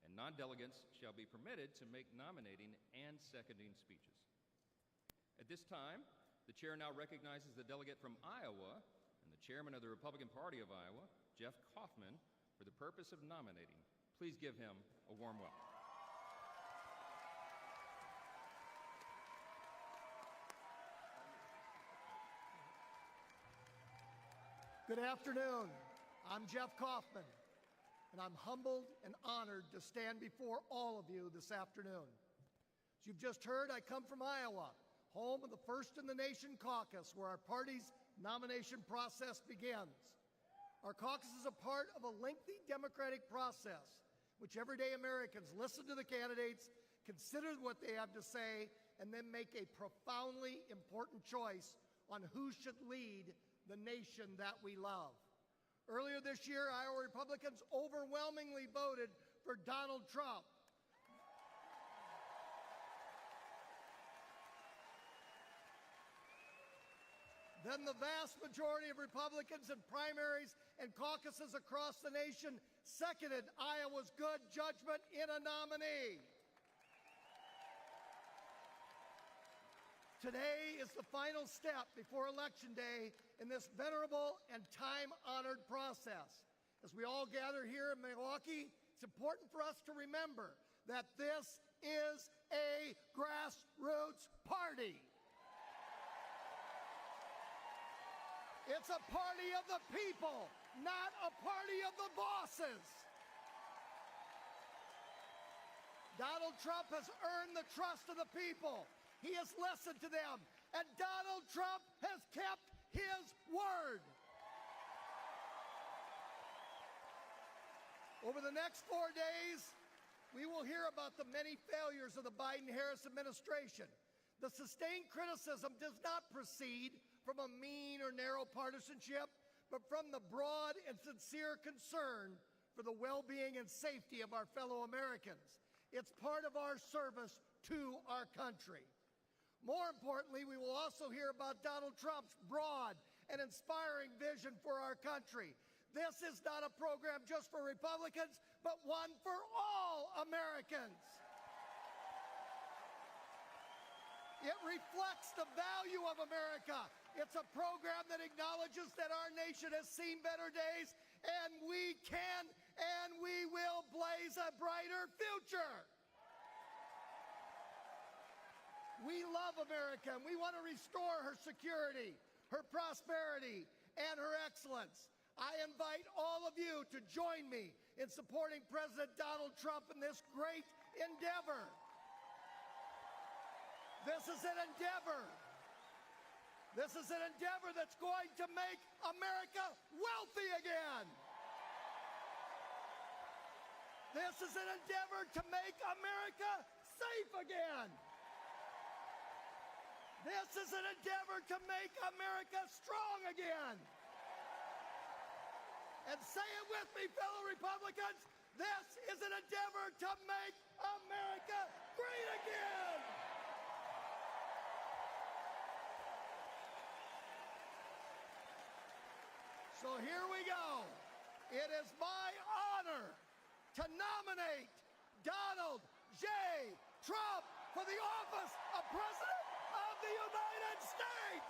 and non-delegates shall be permitted to make nominating and seconding speeches. At this time, the chair now recognizes the delegate from Iowa and the chairman of the Republican Party of Iowa, Jeff Kaufman, for the purpose of nominating. Please give him a warm welcome. Good afternoon. I'm Jeff Kaufman, and I'm humbled and honored to stand before all of you this afternoon. As you've just heard, I come from Iowa, home of the first-in-the-nation caucus, where our party's nomination process begins. Our caucus is a part of a lengthy democratic process, which everyday Americans listen to the candidates, consider what they have to say, and then make a profoundly important choice on who should lead the nation that we love. Earlier this year, Iowa Republicans overwhelmingly voted for Donald Trump. Then the vast majority of Republicans in primaries and caucuses across the nation seconded Iowa's good judgment in a nominee. Today is the final step before Election Day in this venerable and time-honored process. As we all gather here in Milwaukee, it's important for us to remember that this is a grassroots party. It's a party of the people, not a party of the bosses. Donald Trump has earned the trust of the people. He has listened to them, and Donald Trump has kept his word. Over the next 4 days, we will hear about the many failures of the Biden-Harris administration. The sustained criticism does not proceed from a mean or narrow partisanship, but from the broad and sincere concern for the well-being and safety of our fellow Americans. It's part of our service to our country. More importantly, we will also hear about Donald Trump's broad and inspiring vision for our country. This is not a program just for Republicans, but one for all Americans. It reflects the value of America. It's a program that acknowledges that our nation has seen better days, and we can and we will blaze a brighter future. We love America, and we want to restore her security, her prosperity, and her excellence. I invite all of you to join me in supporting President Donald Trump in this great endeavor. This is an endeavor. This is an endeavor that's going to make America wealthy again. This is an endeavor to make America safe again. This is an endeavor to make America strong again. And say it with me, fellow Republicans, this is an endeavor to make America great again. So here we go. It is my honor to nominate Donald J. Trump for the office of President of the United States.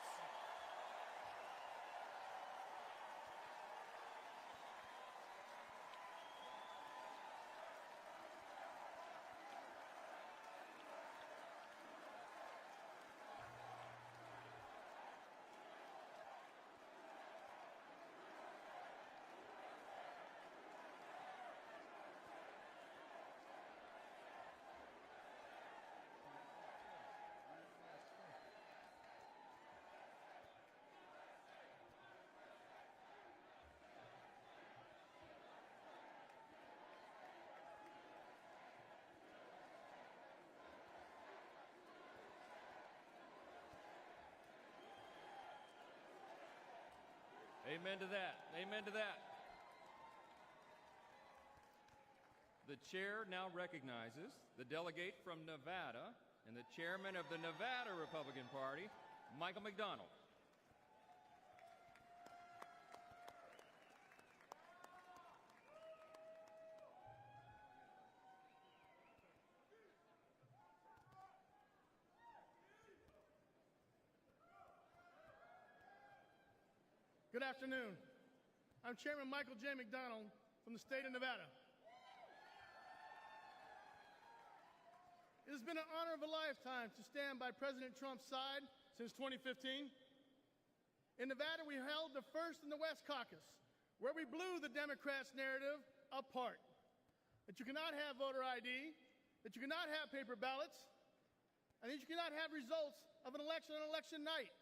Amen to that. Amen to that. The chair now recognizes the delegate from Nevada and the chairman of the Nevada Republican Party, Michael McDonald. Good afternoon. I'm Chairman Michael J. McDonald from the state of Nevada. It has been an honor of a lifetime to stand by President Trump's side since 2015. In Nevada, we held the first in the West Caucus, where we blew the Democrats' narrative apart. That you cannot have voter ID, that you cannot have paper ballots, and that you cannot have results of an election on election night.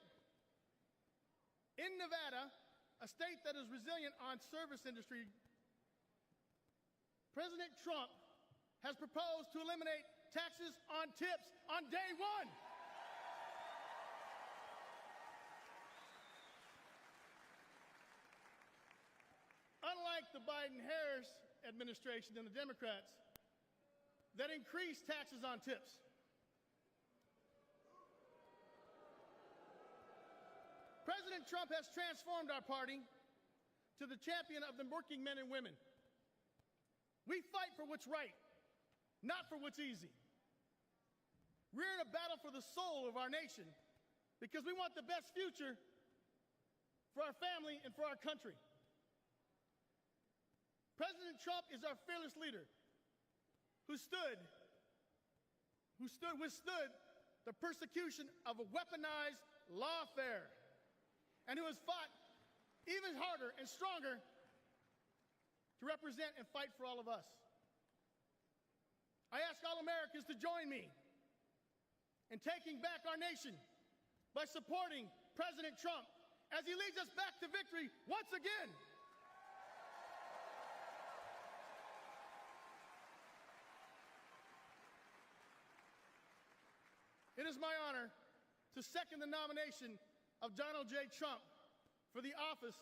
In Nevada, a state that is resilient on service industry, President Trump has proposed to eliminate taxes on tips on day one. Unlike the Biden-Harris administration and the Democrats that increased taxes on tips, President Trump has transformed our party to the champion of the working men and women. We fight for what's right, not for what's easy. We're in a battle for the soul of our nation because we want the best future for our family and for our country. President Trump is our fearless leader who withstood the persecution of a weaponized lawfare, and who has fought even harder and stronger to represent and fight for all of us. I ask all Americans to join me in taking back our nation by supporting President Trump as he leads us back to victory once again. It is my honor to second the nomination of Donald J. Trump for the office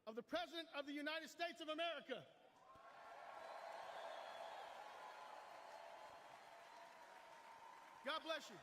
of the President of the United States of America. God bless you.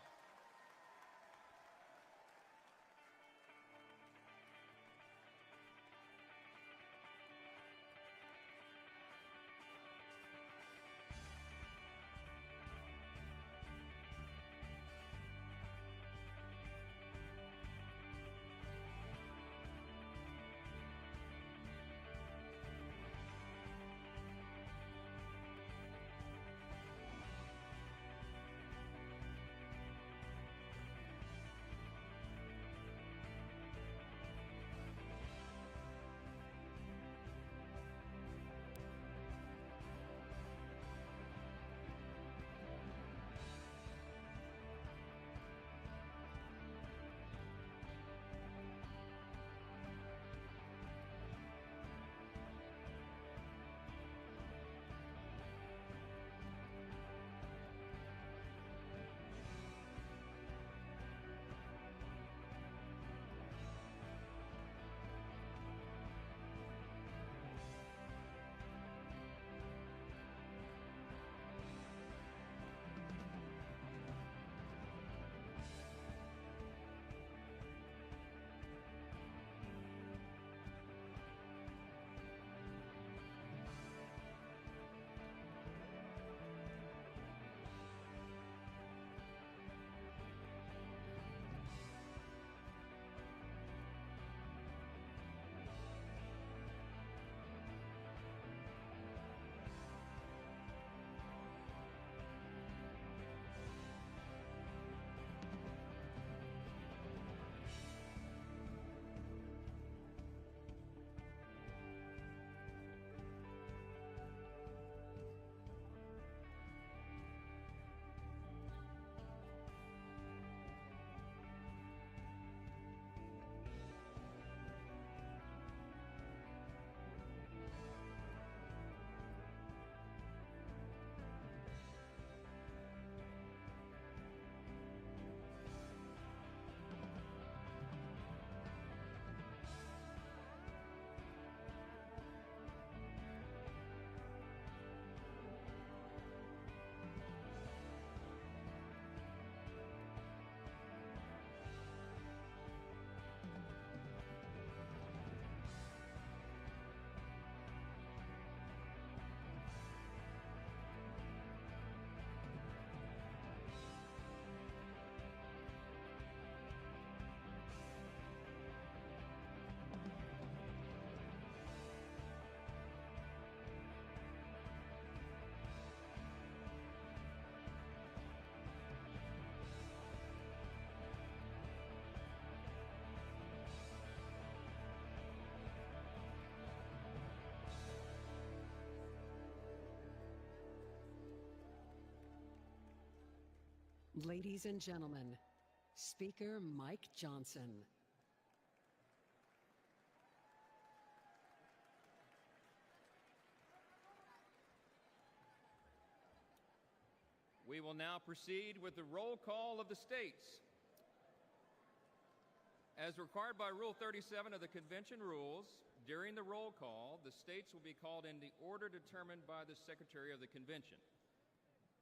Ladies and gentlemen, Speaker Mike Johnson. We will now proceed with the roll call of the states. As required by Rule 37 of the Convention Rules, during the roll call, the states will be called in the order determined by the Secretary of the Convention.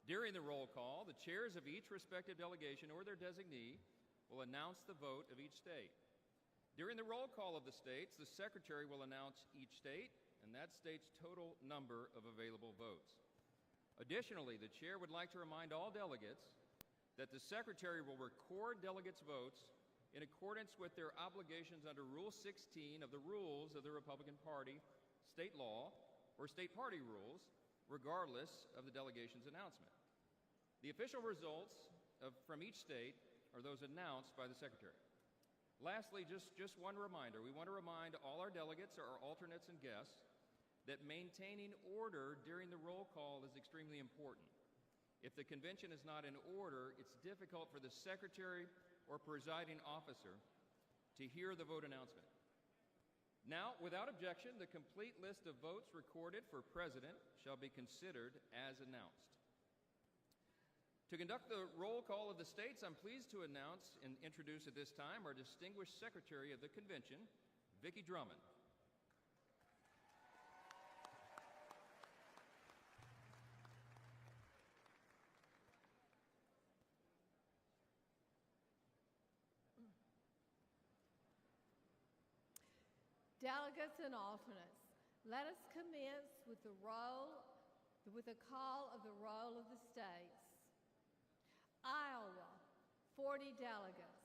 During the roll call, the chairs of each respective delegation or their designee will announce the vote of each state. During the roll call of the states, the Secretary will announce each state and that state's total number of available votes. Additionally, the chair would like to remind all delegates that the Secretary will record delegates' votes in accordance with their obligations under Rule 16 of the Rules of the Republican Party, state law, or state party rules, regardless of the delegation's announcement. The official results from each state are those announced by the Secretary. Lastly, just one reminder. We want to remind all our delegates, our alternates, and guests that maintaining order during the roll call is extremely important. If the convention is not in order, it's difficult for the Secretary or presiding officer to hear the vote announcement. Now, without objection, the complete list of votes recorded for President shall be considered as announced. To conduct the roll call of the states, I'm pleased to announce and introduce at this time our distinguished Secretary of the Convention, Vicki Drummond. Delegates and alternates, let us commence with the call of the roll of the states. Iowa, 40 delegates.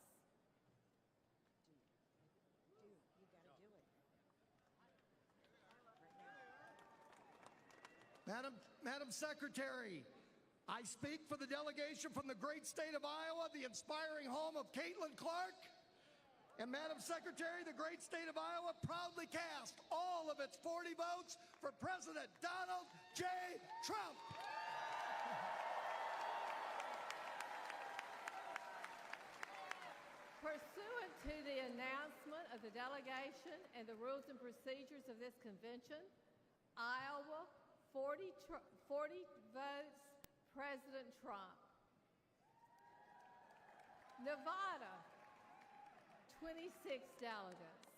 Madam Secretary, I speak for the delegation from the great state of Iowa, the inspiring home of Caitlin Clark. And Madam Secretary, the great state of Iowa proudly cast all of its 40 votes for President Donald J. Trump. Pursuant to the announcement of the delegation and the rules and procedures of this convention, Iowa, 40 votes, President Trump. Nevada, 26 delegates.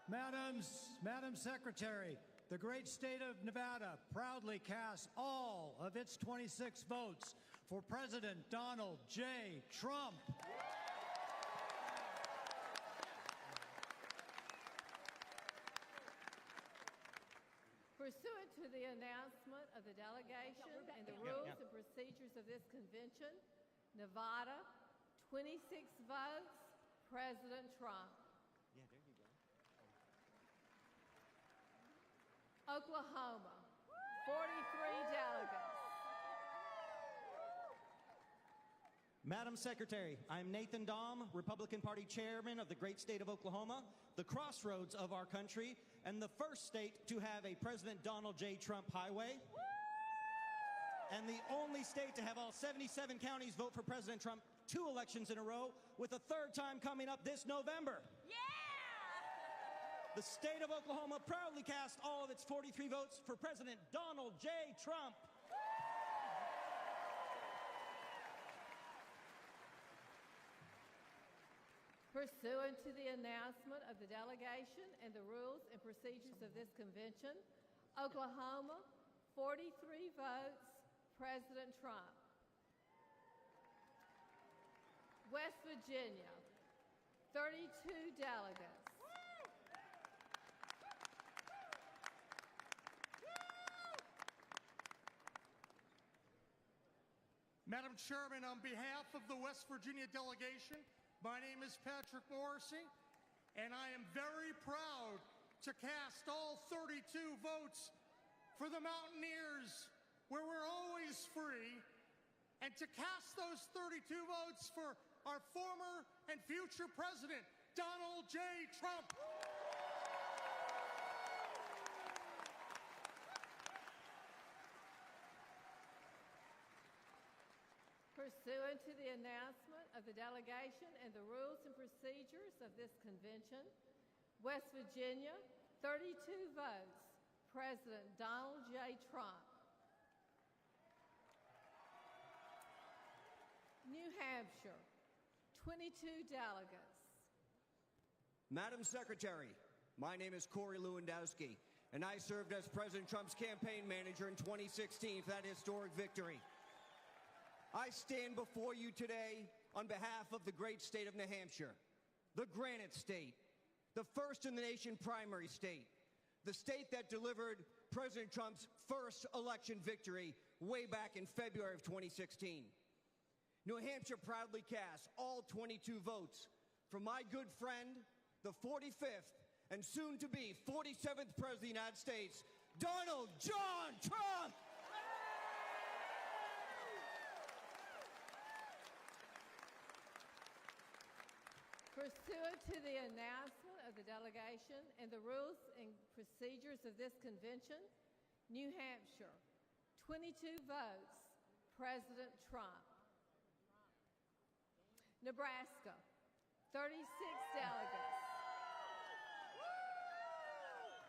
Madam Secretary, the great state of Nevada proudly casts all of its 26 votes for President Donald J. Trump. Pursuant to the announcement of the delegation and the rules and procedures of this convention, Nevada, 26 votes, President Trump. Yeah, there you go. Oklahoma, 43 delegates. Madam Secretary, I'm Nathan Dahm, Republican Party Chairman of the great state of Oklahoma, the crossroads of our country, and the first state to have a President Donald J. Trump highway, and the only state to have all 77 counties vote for President Trump 2 elections in a row, with a 3rd time coming up this November. The state of Oklahoma proudly cast all of its 43 votes for President Donald J. Trump. Pursuant to the announcement of the delegation and the rules and procedures of this convention, Oklahoma, 43 votes, President Trump. West Virginia, 32 delegates. Madam Chairman, on behalf of the West Virginia delegation, my name is Patrick Morrissey, and I am very proud to cast all 32 votes for the Mountaineers, where we're always free, and to cast those 32 votes for our former and future President, Donald J. Trump. Pursuant to the announcement of the delegation and the rules and procedures of this convention, West Virginia, 32 votes, President Donald J. Trump. New Hampshire, 22 delegates. Madam Secretary, my name is Corey Lewandowski, and I served as President Trump's campaign manager in 2016 for that historic victory. I stand before you today on behalf of the great state of New Hampshire, the Granite State, the first in the nation primary state, the state that delivered President Trump's first election victory way back in February of 2016. New Hampshire proudly casts all 22 votes for my good friend, the 45th and soon-to-be 47th President of the United States, Donald John Trump! Pursuant to the announcement of the delegation and the rules and procedures of this convention, New Hampshire, 22 votes, President Trump. Nebraska, 36 delegates.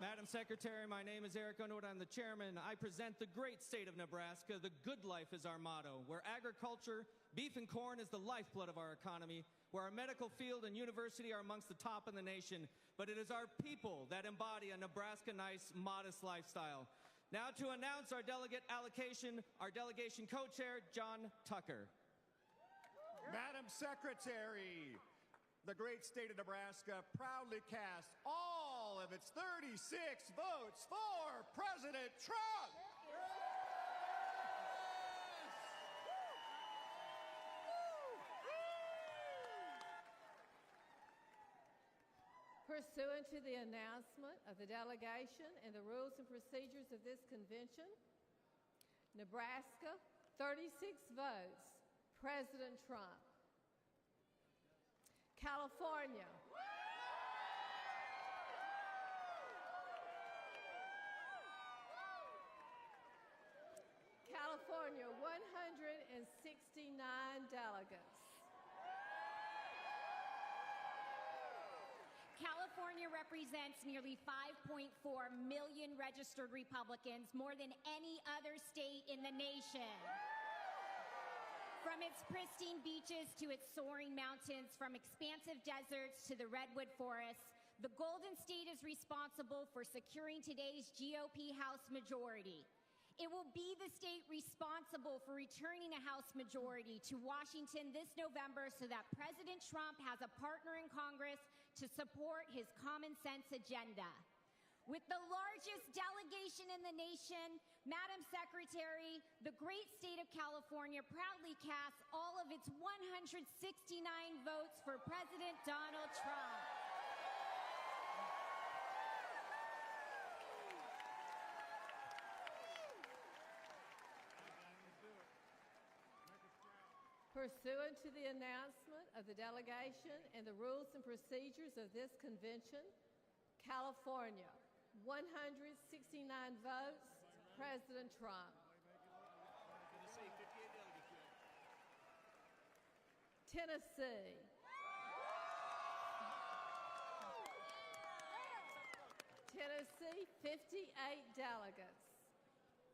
Madam Secretary, my name is Eric Underwood. I'm the chairman. I present the great state of Nebraska. The good life is our motto, where agriculture, beef and corn is the lifeblood of our economy, where our medical field and university are amongst the top in the nation, but it is our people that embody a Nebraska nice, modest lifestyle. Now to announce our delegate allocation, our delegation co-chair, John Tucker. Madam Secretary, the great state of Nebraska proudly casts all all of its 36 votes for President Trump. Pursuant to the announcement of the delegation and the rules and procedures of this convention, Nebraska, 36 votes, President Trump. California, California, 169 delegates. California represents nearly 5.4 million registered Republicans, more than any other state in the nation. From its pristine beaches to its soaring mountains, from expansive deserts to the redwood forests, the Golden State is responsible for securing today's GOP House majority. It will be the state responsible for returning a House majority to Washington this November so that President Trump has a partner in Congress to support his common sense agenda. With the largest delegation in the nation, Madam Secretary, the great state of California proudly casts all of its 169 votes for President Donald Trump. Pursuant to the announcement of the delegation and the rules and procedures of this convention, California, 169 votes, President Trump. Tennessee, Tennessee, 58 delegates.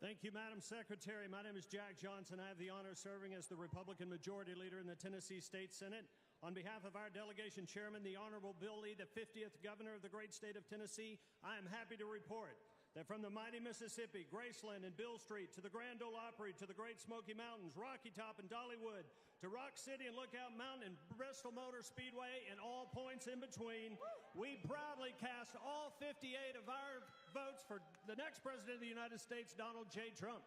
Thank you, Madam Secretary. My name is Jack Johnson. I have the honor of serving as the Republican Majority Leader in the Tennessee State Senate. On behalf of our delegation chairman, the Honorable Bill Lee, the 50th governor of the great state of Tennessee, I am happy to report that from the mighty Mississippi, Graceland and Bill Street, to the Grand Ole Opry, to the Great Smoky Mountains, Rocky Top and Dollywood, to Rock City and Lookout Mountain and Bristol Motor Speedway and all points in between, we proudly cast all 58 of our votes for the next President of the United States, Donald J. Trump.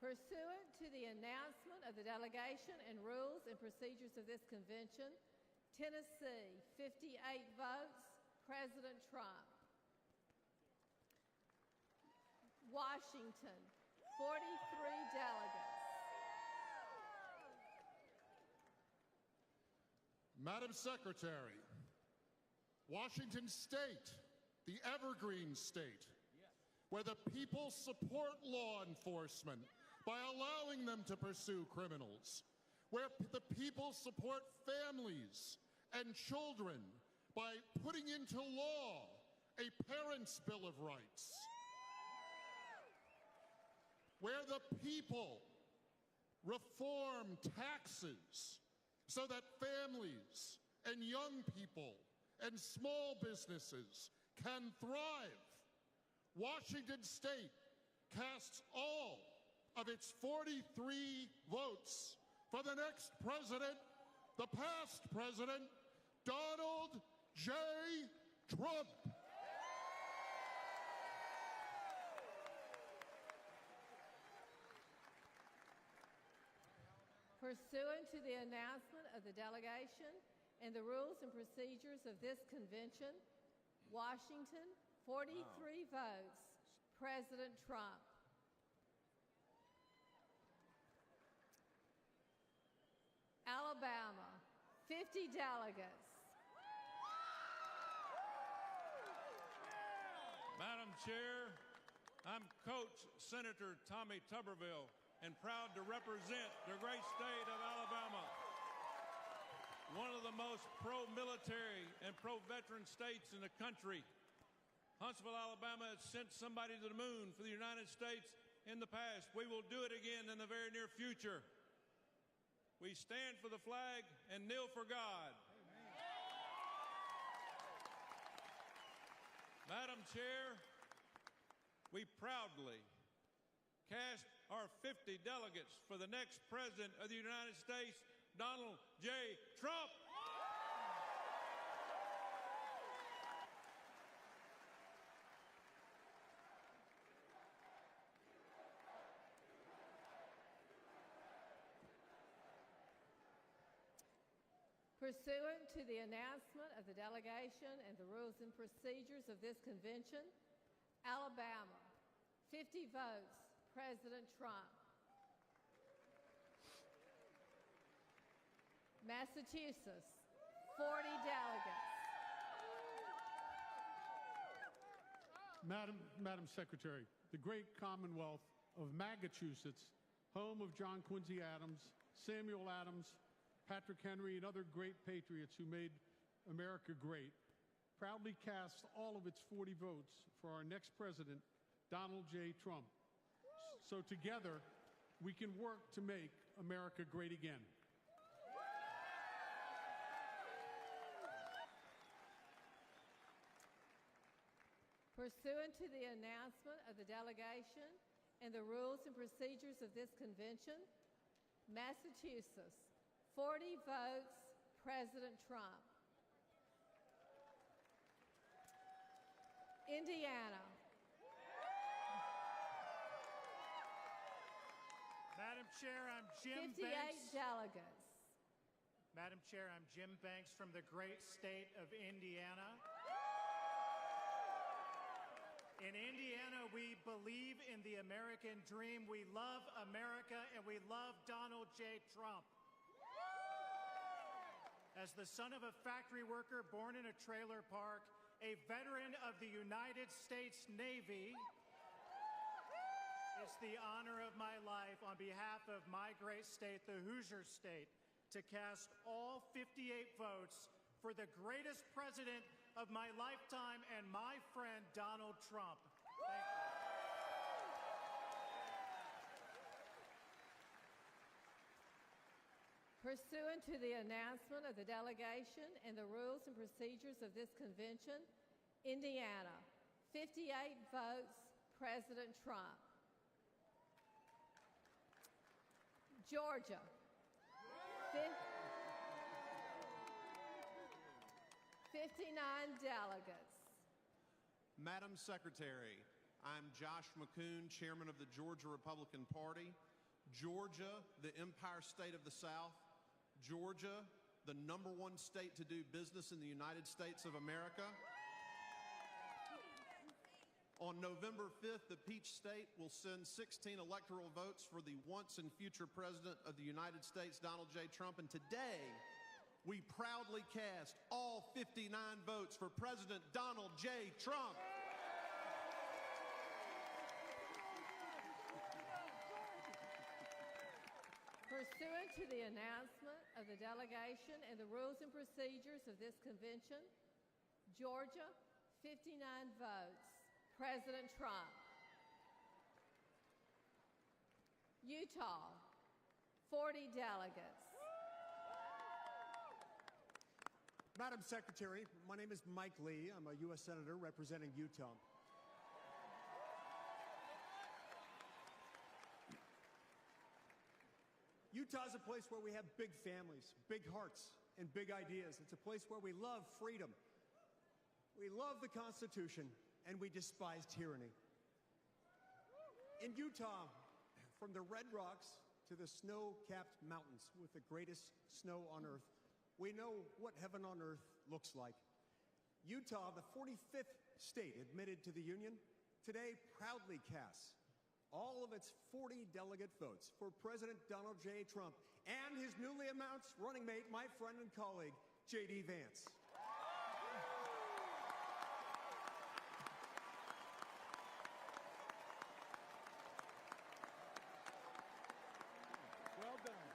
Pursuant to the announcement of the delegation and rules and procedures of this convention, Tennessee, 58 votes, President Trump. Washington, 43 delegates. Madam Secretary, Washington State, the evergreen state, where the people support law enforcement by allowing them to pursue criminals, where the people support families and children by putting into law a Parents' Bill of Rights, where the people reform taxes so that families and young people and small businesses can thrive. Washington State casts all of its 43 votes for the next president, the past president, Donald J. Trump. Pursuant to the announcement of the delegation and the rules and procedures of this convention, Washington, 43 votes, President Trump. Alabama, 50 delegates. Madam Chair, I'm Coach Senator Tommy Tuberville and proud to represent the great state of Alabama, one of the most pro-military and pro-veteran states in the country. Huntsville, Alabama has sent somebody to the moon for the United States in the past. We will do it again in the very near future. We stand for the flag and kneel for God. Madam Chair, we proudly cast our 50 delegates for the next President of the United States, Donald J. Trump. Pursuant to the announcement of the delegation and the rules and procedures of this convention, Alabama, 50 votes, President Trump. Massachusetts, 40 delegates. Madam Secretary, the great Commonwealth of Massachusetts, home of John Quincy Adams, Samuel Adams, Patrick Henry, and other great patriots who made America great, proudly casts all of its 40 votes for our next president, Donald J. Trump. So together, we can work to make America great again. Pursuant to the announcement of the delegation and the rules and procedures of this convention, Massachusetts, 40 votes, President Trump. Indiana. Madam Chair, I'm Jim 58 Banks. delegates. Madam Chair, I'm Jim Banks from the great state of Indiana. In Indiana, we believe in the American dream. We love America, and we love Donald J. Trump. As the son of a factory worker born in a trailer park, a veteran of the United States Navy, it's the honor of my life on behalf of my great state, the Hoosier State, to cast all 58 votes for the greatest president of my lifetime and my friend, Donald Trump. Thank you. Pursuant to the announcement of the delegation and the rules and procedures of this convention, Indiana, 58 votes, President Trump. Georgia, 59 delegates. Madam Secretary, I'm Josh McCoon, Chairman of the Georgia Republican Party. Georgia, the Empire State of the South. Georgia, the #1 state to do business in the United States of America. On November 5th, the Peach State will send 16 electoral votes for the once and future President of the United States, Donald J. Trump. And today, we proudly cast all 59 votes for President Donald J. Trump. Pursuant to the announcement of the delegation and the rules and procedures of this convention, Georgia, 59 votes, President Trump. Utah, 40 delegates. Madam Secretary, my name is Mike Lee. I'm a U.S. Senator representing Utah. Utah is a place where we have big families, big hearts, and big ideas. It's a place where we love freedom. We love the Constitution, and we despise tyranny. In Utah, from the red rocks to the snow-capped mountains with the greatest snow on earth, we know what heaven on earth looks like. Utah, the 45th state admitted to the Union, today proudly casts all of its 40 delegate votes for President Donald J. Trump and his newly announced running mate, my friend and colleague, J.D. Vance. Well done.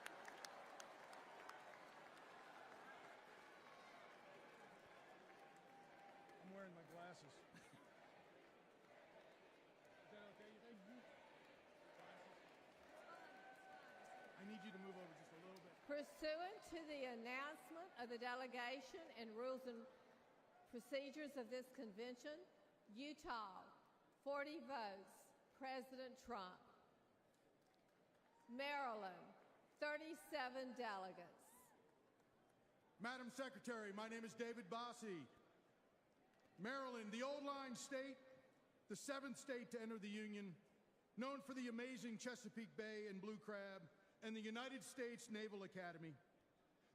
I'm wearing my glasses. Is that okay, you think? I need you to move over just a little bit. Pursuant to the announcement of the delegation and rules and procedures of this convention, Utah, 40 votes, President Trump. Maryland, 37 delegates. Madam Secretary, my name is David Bossie. Maryland, the old line state, the 7th state to enter the Union, known for the amazing Chesapeake Bay and Blue Crab, and the United States Naval Academy,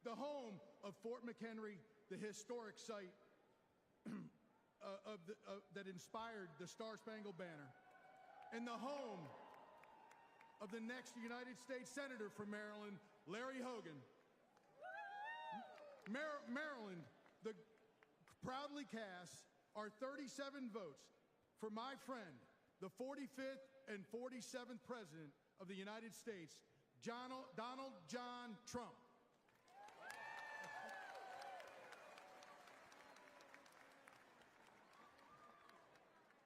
the home of Fort McHenry, the historic site that inspired the Star-Spangled Banner, and the home of the next United States Senator from Maryland, Larry Hogan. Maryland, proudly casts our 37 votes for my friend, the 45th and 47th President of the United States, Donald John Trump.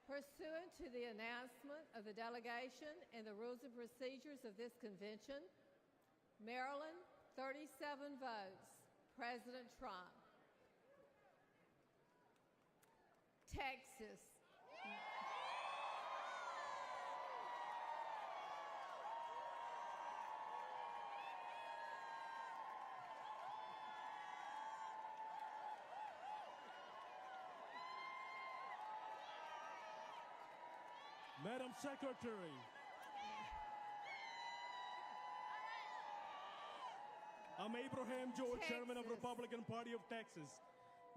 Pursuant to the announcement of the delegation and the rules and procedures of this convention, Maryland, 37 votes, President Trump. Texas. Madam Secretary, I'm Abraham George, Chairman of Republican Party of Texas.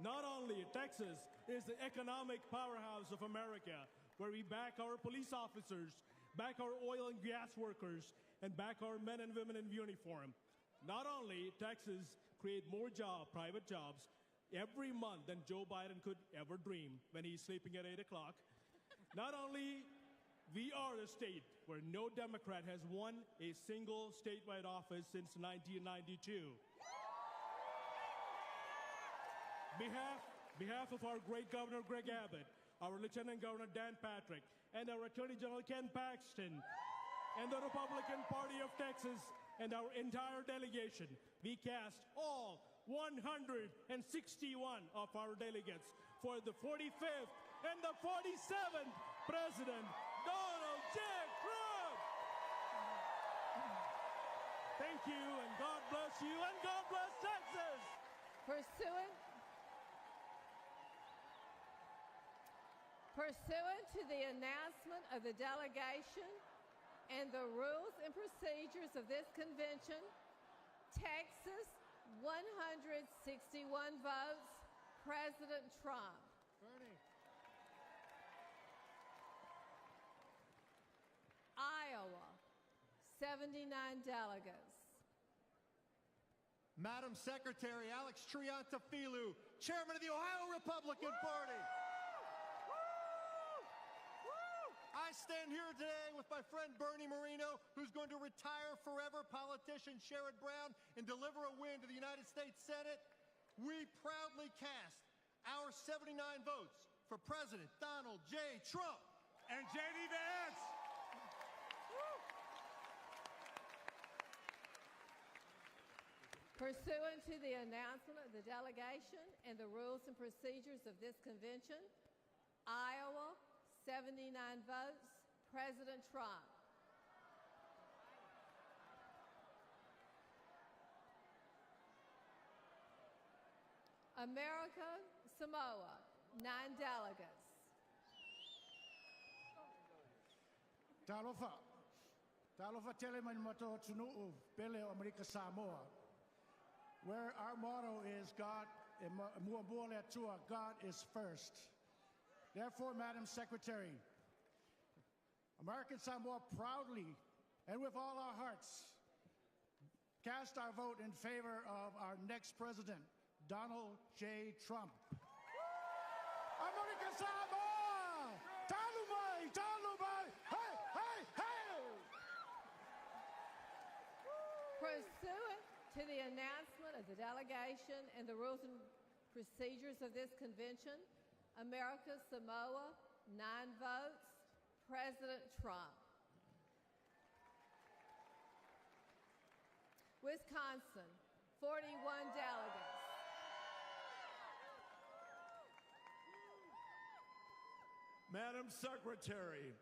Not only Texas is the economic powerhouse of America, where we back our police officers, back our oil and gas workers, and back our men and women in uniform. Not only Texas create more private jobs every month than Joe Biden could ever dream when he's sleeping at 8 o'clock. Not only we are a state where no Democrat has won a single statewide office since 1992. Behalf of our great Governor Greg Abbott, our Lieutenant Governor Dan Patrick, and our Attorney General Ken Paxton, and the Republican Party of Texas, and our entire delegation, we cast all 161 of our delegates for the 45th and the 47th President, Donald J. Trump. Thank you, and God bless you, and God bless Texas. Pursuant to the announcement of the delegation and the rules and procedures of this convention, Texas, 161 votes, President Trump. Bernie. Iowa, 79 delegates. Madam Secretary, Alex Triantafilou, Chairman of the Ohio Republican Party. I stand here today with my friend Bernie Moreno, who's going to retire forever politician Sherrod Brown and deliver a win to the United States Senate. We proudly cast our 79 votes for President Donald J. Trump and J.D. Vance. Pursuant to the announcement of the delegation and the rules and procedures of this convention, Iowa, 79 votes, President Trump. America, Samoa, 9 delegates. Talofa teleman mato tunu pele America Samoa, where our motto is God is first. Therefore, Madam Secretary, American Samoa proudly and with all our hearts cast our vote in favor of our next president, Donald J. Trump. American Samoa! Talumai! Talumai! Hey! Hey! Hey! Pursuant to the announcement of the delegation and the rules and procedures of this convention, America Samoa, 9 votes, President Trump. Wisconsin, 41 delegates. Madam Secretary,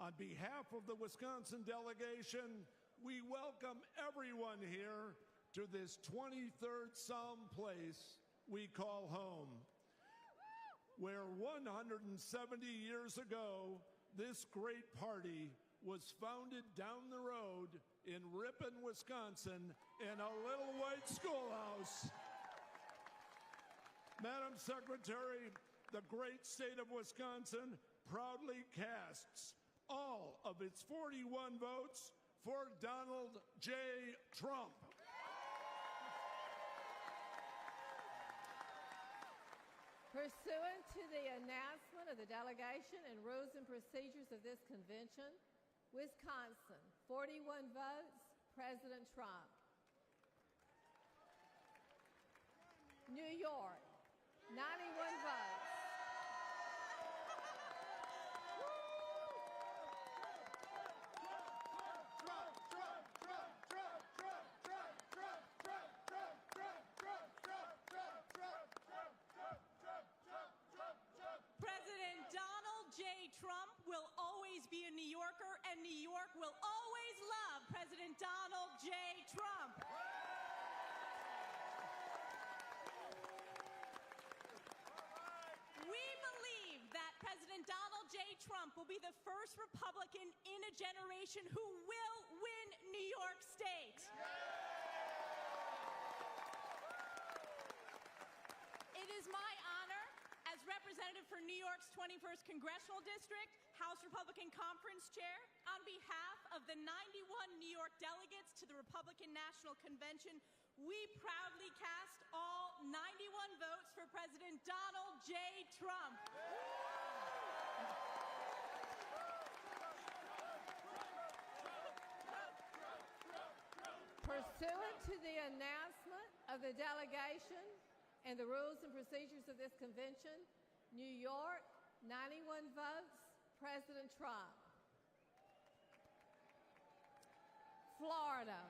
on behalf of the Wisconsin delegation, we welcome everyone here to this 23rd Psalm place we call home, where 170 years ago, this great party was founded down the road in Ripon, Wisconsin, in a little white schoolhouse. Madam Secretary, the great state of Wisconsin proudly casts all of its 41 votes for Donald J. Trump. Pursuant to the announcement of the delegation and rules and procedures of this convention, Wisconsin, 41 votes, President Trump. New York, 91 votes. President Donald J. Trump will always be a New Yorker, and New York will always love President Donald J. Trump. We believe that President Donald J. Trump will be the first Republican in a generation who will win New York State. It is my honor, as representative for New York's 21st Congressional District, House Republican Conference Chair, on behalf of the 91 New York delegates to the Republican National Convention, we proudly cast all 91 votes for President Donald J. Trump. Pursuant to the announcement of the delegation and the rules and procedures of this convention, New York, 91 votes, President Trump. Florida.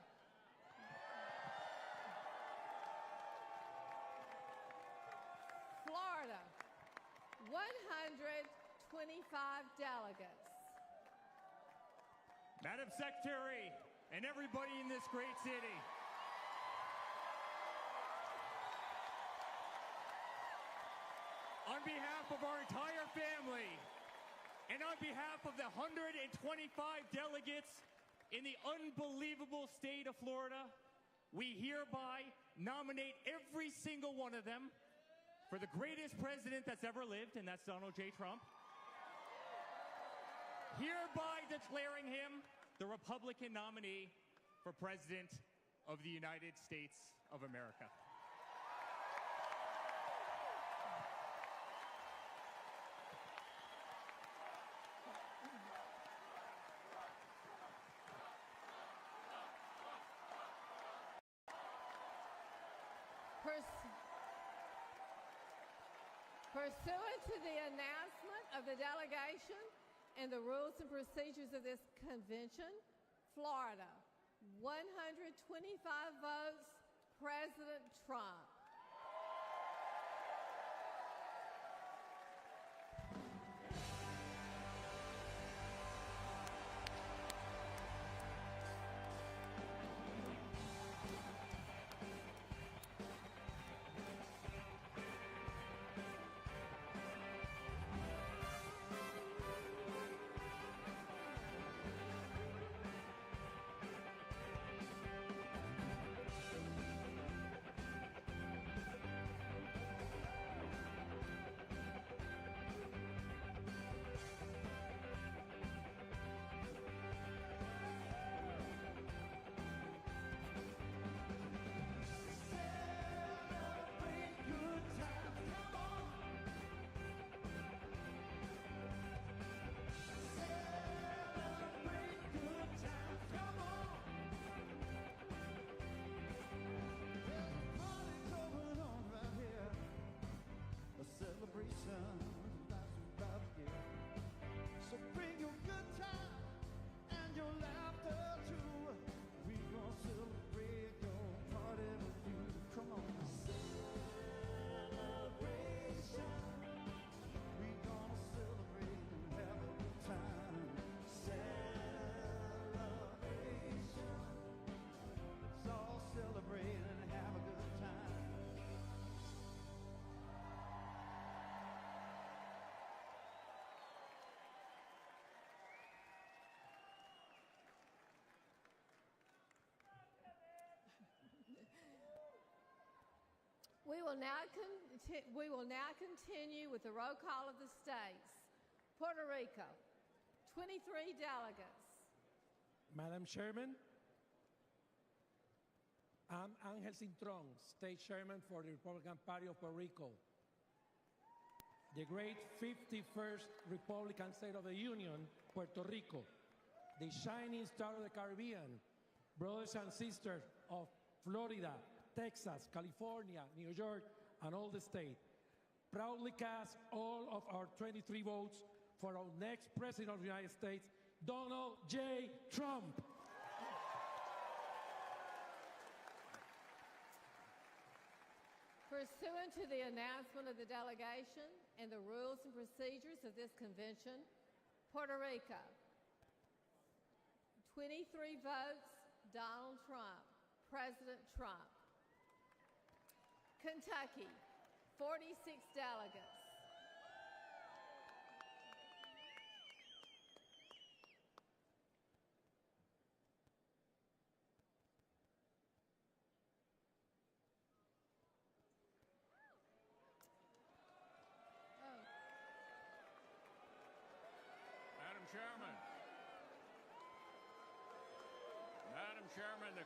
Florida, 125 delegates. Madam Secretary, and everybody in this great city, on behalf of our entire family, and on behalf of the 125 delegates in the unbelievable state of Florida, we hereby nominate every single one of them for the greatest president that's ever lived, and that's Donald J. Trump, hereby declaring him the Republican nominee for President of the United States of America. Pursuant to the announcement of the delegation and the rules and procedures of this convention, Florida, 125 votes, President Trump. We will now continue with the roll call of the states. Puerto Rico, 23 delegates. Madam Chairman, I'm Angel Cintrón, State Chairman for the Republican Party of Puerto Rico. The great 51st Republican State of the Union, Puerto Rico, the shining star of the Caribbean, brothers and sisters of Florida, Texas, California, New York, and all the states. Proudly cast all of our 23 votes for our next President of the United States, Donald J. Trump. Pursuant to the announcement of the delegation and the rules and procedures of this convention, Puerto Rico, 23 votes, Donald Trump, President Trump. Kentucky, 46 delegates. Madam Chairman, the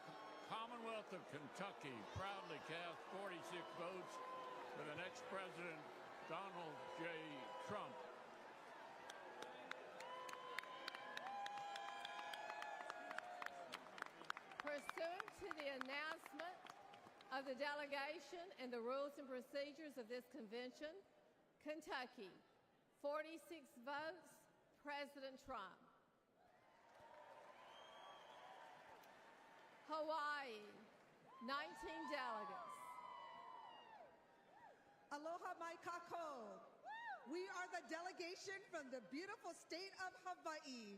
Commonwealth of Kentucky proudly cast 46 votes for the next President, Donald J. Trump. Pursuant to the announcement of the delegation and the rules and procedures of this convention, Kentucky, 46 votes, President Trump. Hawaii, 19 delegates. Aloha mai kākou. We are the delegation from the beautiful state of Hawaii.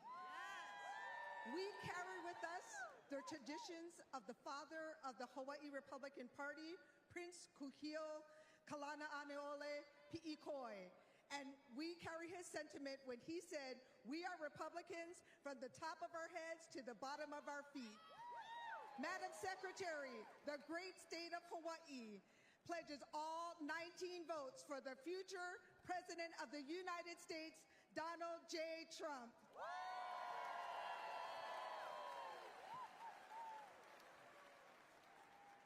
We carry with us the traditions of the father of the Hawaii Republican Party, Prince Kuhio Kalanaʻaneole Piʻikoi. And we carry his sentiment when he said, "We are Republicans from the top of our heads to the bottom of our feet." Madam Secretary, the great state of Hawaii pledges all 19 votes for the future President of the United States, Donald J. Trump.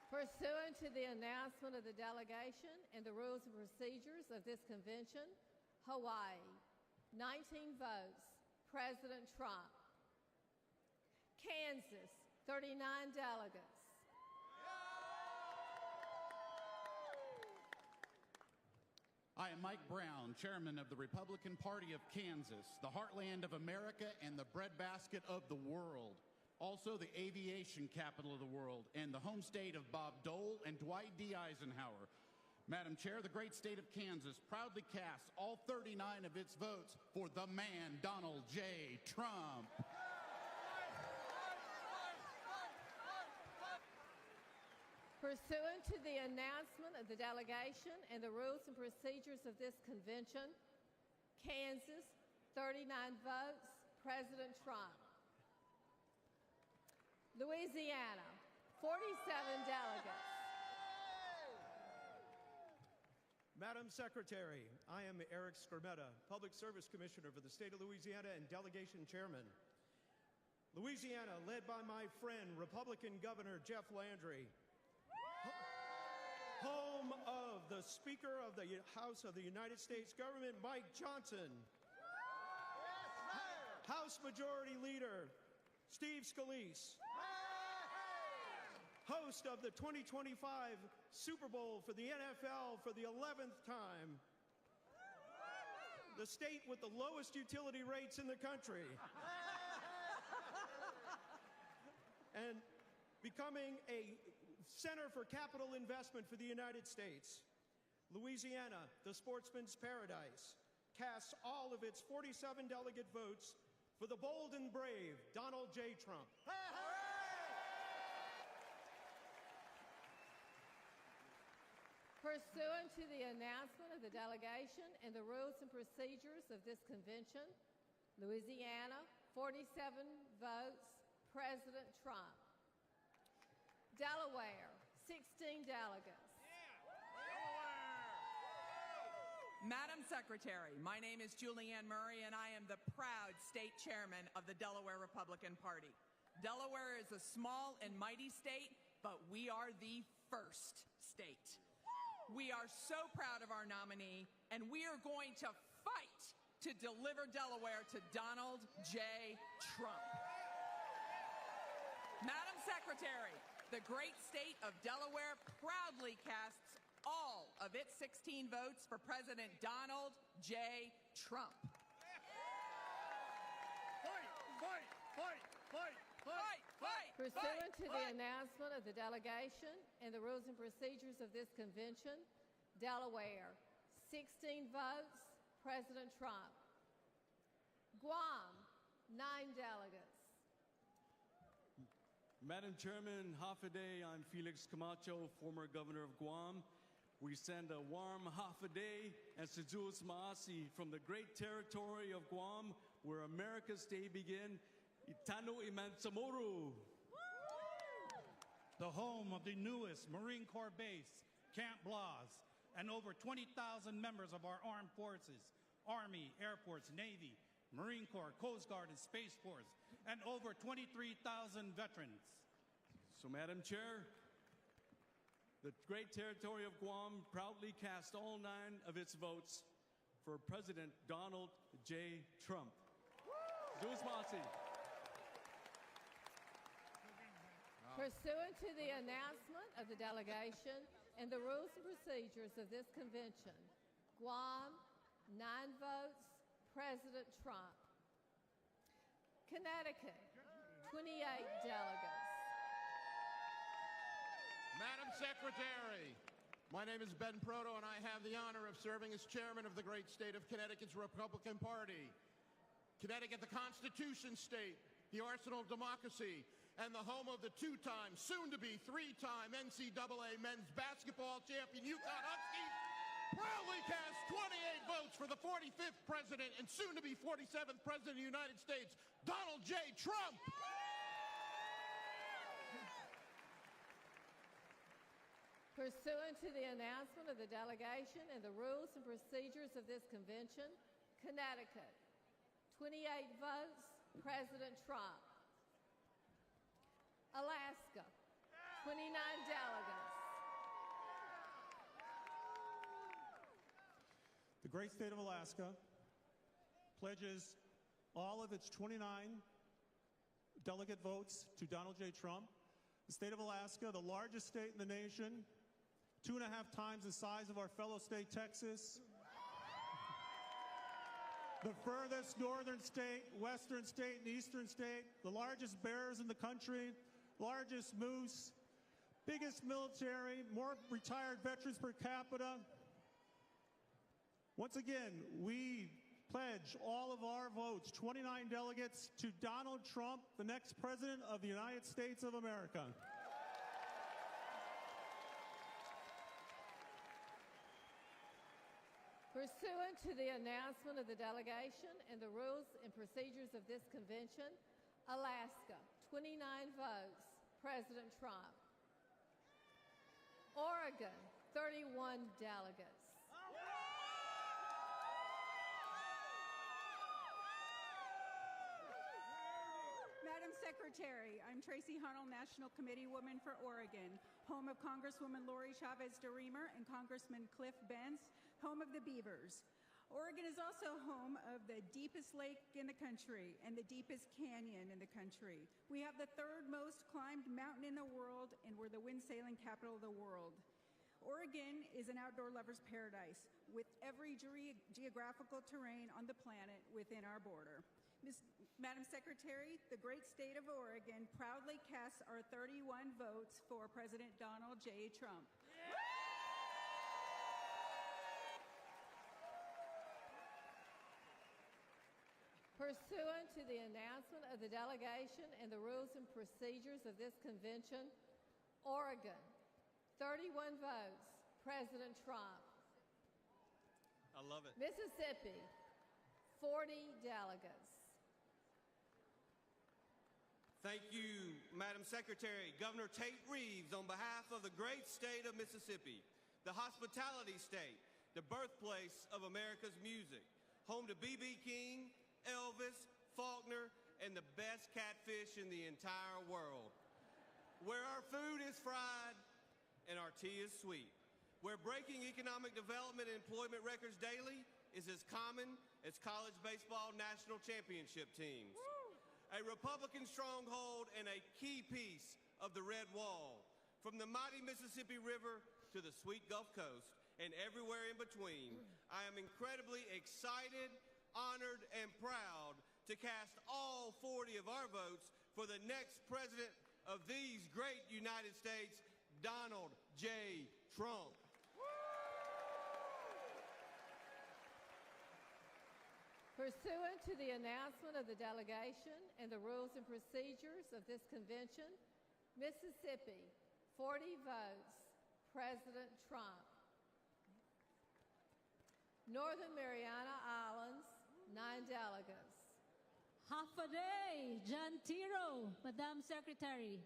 Pursuant to the announcement of the delegation and the rules and procedures of this convention, Hawaii, 19 votes, President Trump. Kansas, 39 delegates. I am Mike Brown, Chairman of the Republican Party of Kansas, the heartland of America and the breadbasket of the world. Also the aviation capital of the world and the home state of Bob Dole and Dwight D. Eisenhower. Madam Chair, the great state of Kansas proudly casts all 39 of its votes for the man, Donald J. Trump. Pursuant to the announcement of the delegation and the rules and procedures of this convention, Kansas, 39 votes, President Trump. Louisiana, 47 delegates. Madam Secretary, I am Eric Scarmetta, Public Service Commissioner for the state of Louisiana and Delegation Chairman. Louisiana, led by my friend, Republican Governor Jeff Landry, home of the Speaker of the House of the United States Government, Mike Johnson, House Majority Leader Steve Scalise, host of the 2025 Super Bowl for the NFL for the 11th time, the state with the lowest utility rates in the country, and becoming a center for capital investment for the United States. Louisiana, the sportsman's paradise, casts all of its 47 delegate votes for the bold and brave Donald J. Trump. Pursuant to the announcement of the delegation and the rules and procedures of this convention, Louisiana, 47 votes, President Trump. Delaware, 16 delegates. Madam Secretary, my name is Julianne Murray, and I am the proud state chairman of the Delaware Republican Party. Delaware is a small and mighty state, but we are the first state. We are so proud of our nominee, and we are going to fight to deliver Delaware to Donald J. Trump. Madam Secretary, the great state of Delaware proudly casts all of its 16 votes for President Donald J. Trump. Pursuant to the announcement of the delegation and the rules and procedures of this convention, Delaware, 16 votes, President Trump. Guam, 9 delegates. Madam Chairman, Hafaday, I'm Felix Camacho, former governor of Guam. We send a warm Hafaday and Sejus Maasi from the great territory of Guam, where America's day begin. Itano Imansamoru. The home of the newest Marine Corps base, Camp Blas, and over 20,000 members of our armed forces, Army, Air Force, Navy, Marine Corps, Coast Guard, and Space Force, and over 23,000 veterans. So, Madam Chair, the great territory of Guam proudly cast all 9 of its votes for President Donald J. Trump. Sejus Maasi. Pursuant to the announcement of the delegation and the rules and procedures of this convention, Guam, 9 votes, President Trump. Connecticut, 28 delegates. Madam Secretary, my name is Ben Proto, and I have the honor of serving as chairman of the great state of Connecticut's Republican Party. Connecticut, the Constitution state, the arsenal of democracy, and the home of the 2-time, soon-to-be 3-time NCAA men's basketball champion UConn Huskies, proudly cast 28 votes for the 45th president and soon-to-be 47th president of the United States, Donald J. Trump. Pursuant to the announcement of the delegation and the rules and procedures of this convention, Connecticut, 28 votes, President Trump. Alaska, 29 delegates. The great state of Alaska pledges all of its 29 delegate votes to Donald J. Trump. The state of Alaska, the largest state in the nation, 2.5 times the size of our fellow state, Texas. The furthest northern state, western state, and eastern state, the largest bears in the country, largest moose, biggest military, more retired veterans per capita. Once again, we pledge all of our votes, 29 delegates, to Donald Trump, the next president of the United States of America. Pursuant to the announcement of the delegation and the rules and procedures of this convention, Alaska, 29 votes, President Trump. Oregon, 31 delegates. Madam Secretary, I'm Tracy Hunnell, National Committee Woman for Oregon, home of Congresswoman Lori Chavez DeRemer and Congressman Cliff Benz, home of the Beavers. Oregon is also home of the deepest lake in the country and the deepest canyon in the country. We have the 3rd most climbed mountain in the world, and we're the wind sailing capital of the world. Oregon is an outdoor lover's paradise with every geographical terrain on the planet within our border. Madam Secretary, the great state of Oregon proudly casts our 31 votes for President Donald J. Trump. Pursuant to the announcement of the delegation and the rules and procedures of this convention, Oregon, 31 votes, President Trump. I love it. Mississippi, 40 delegates. Thank you, Madam Secretary. Governor Tate Reeves, on behalf of the great state of Mississippi, the hospitality state, the birthplace of America's music, home to B.B. King, Elvis, Faulkner, and the best catfish in the entire world. Where our food is fried and our tea is sweet. Where breaking economic development and employment records daily is as common as college baseball national championship teams. A Republican stronghold and a key piece of the Red Wall. From the mighty Mississippi River to the sweet Gulf Coast and everywhere in between, I am incredibly excited, honored, and proud to cast all 40 of our votes for the next president of these great United States, Donald J. Trump. Pursuant to the announcement of the delegation and the rules and procedures of this convention, Mississippi, 40 votes, President Trump. Northern Mariana Islands, 9 delegates. Half a day, John Tiro, Madam Secretary.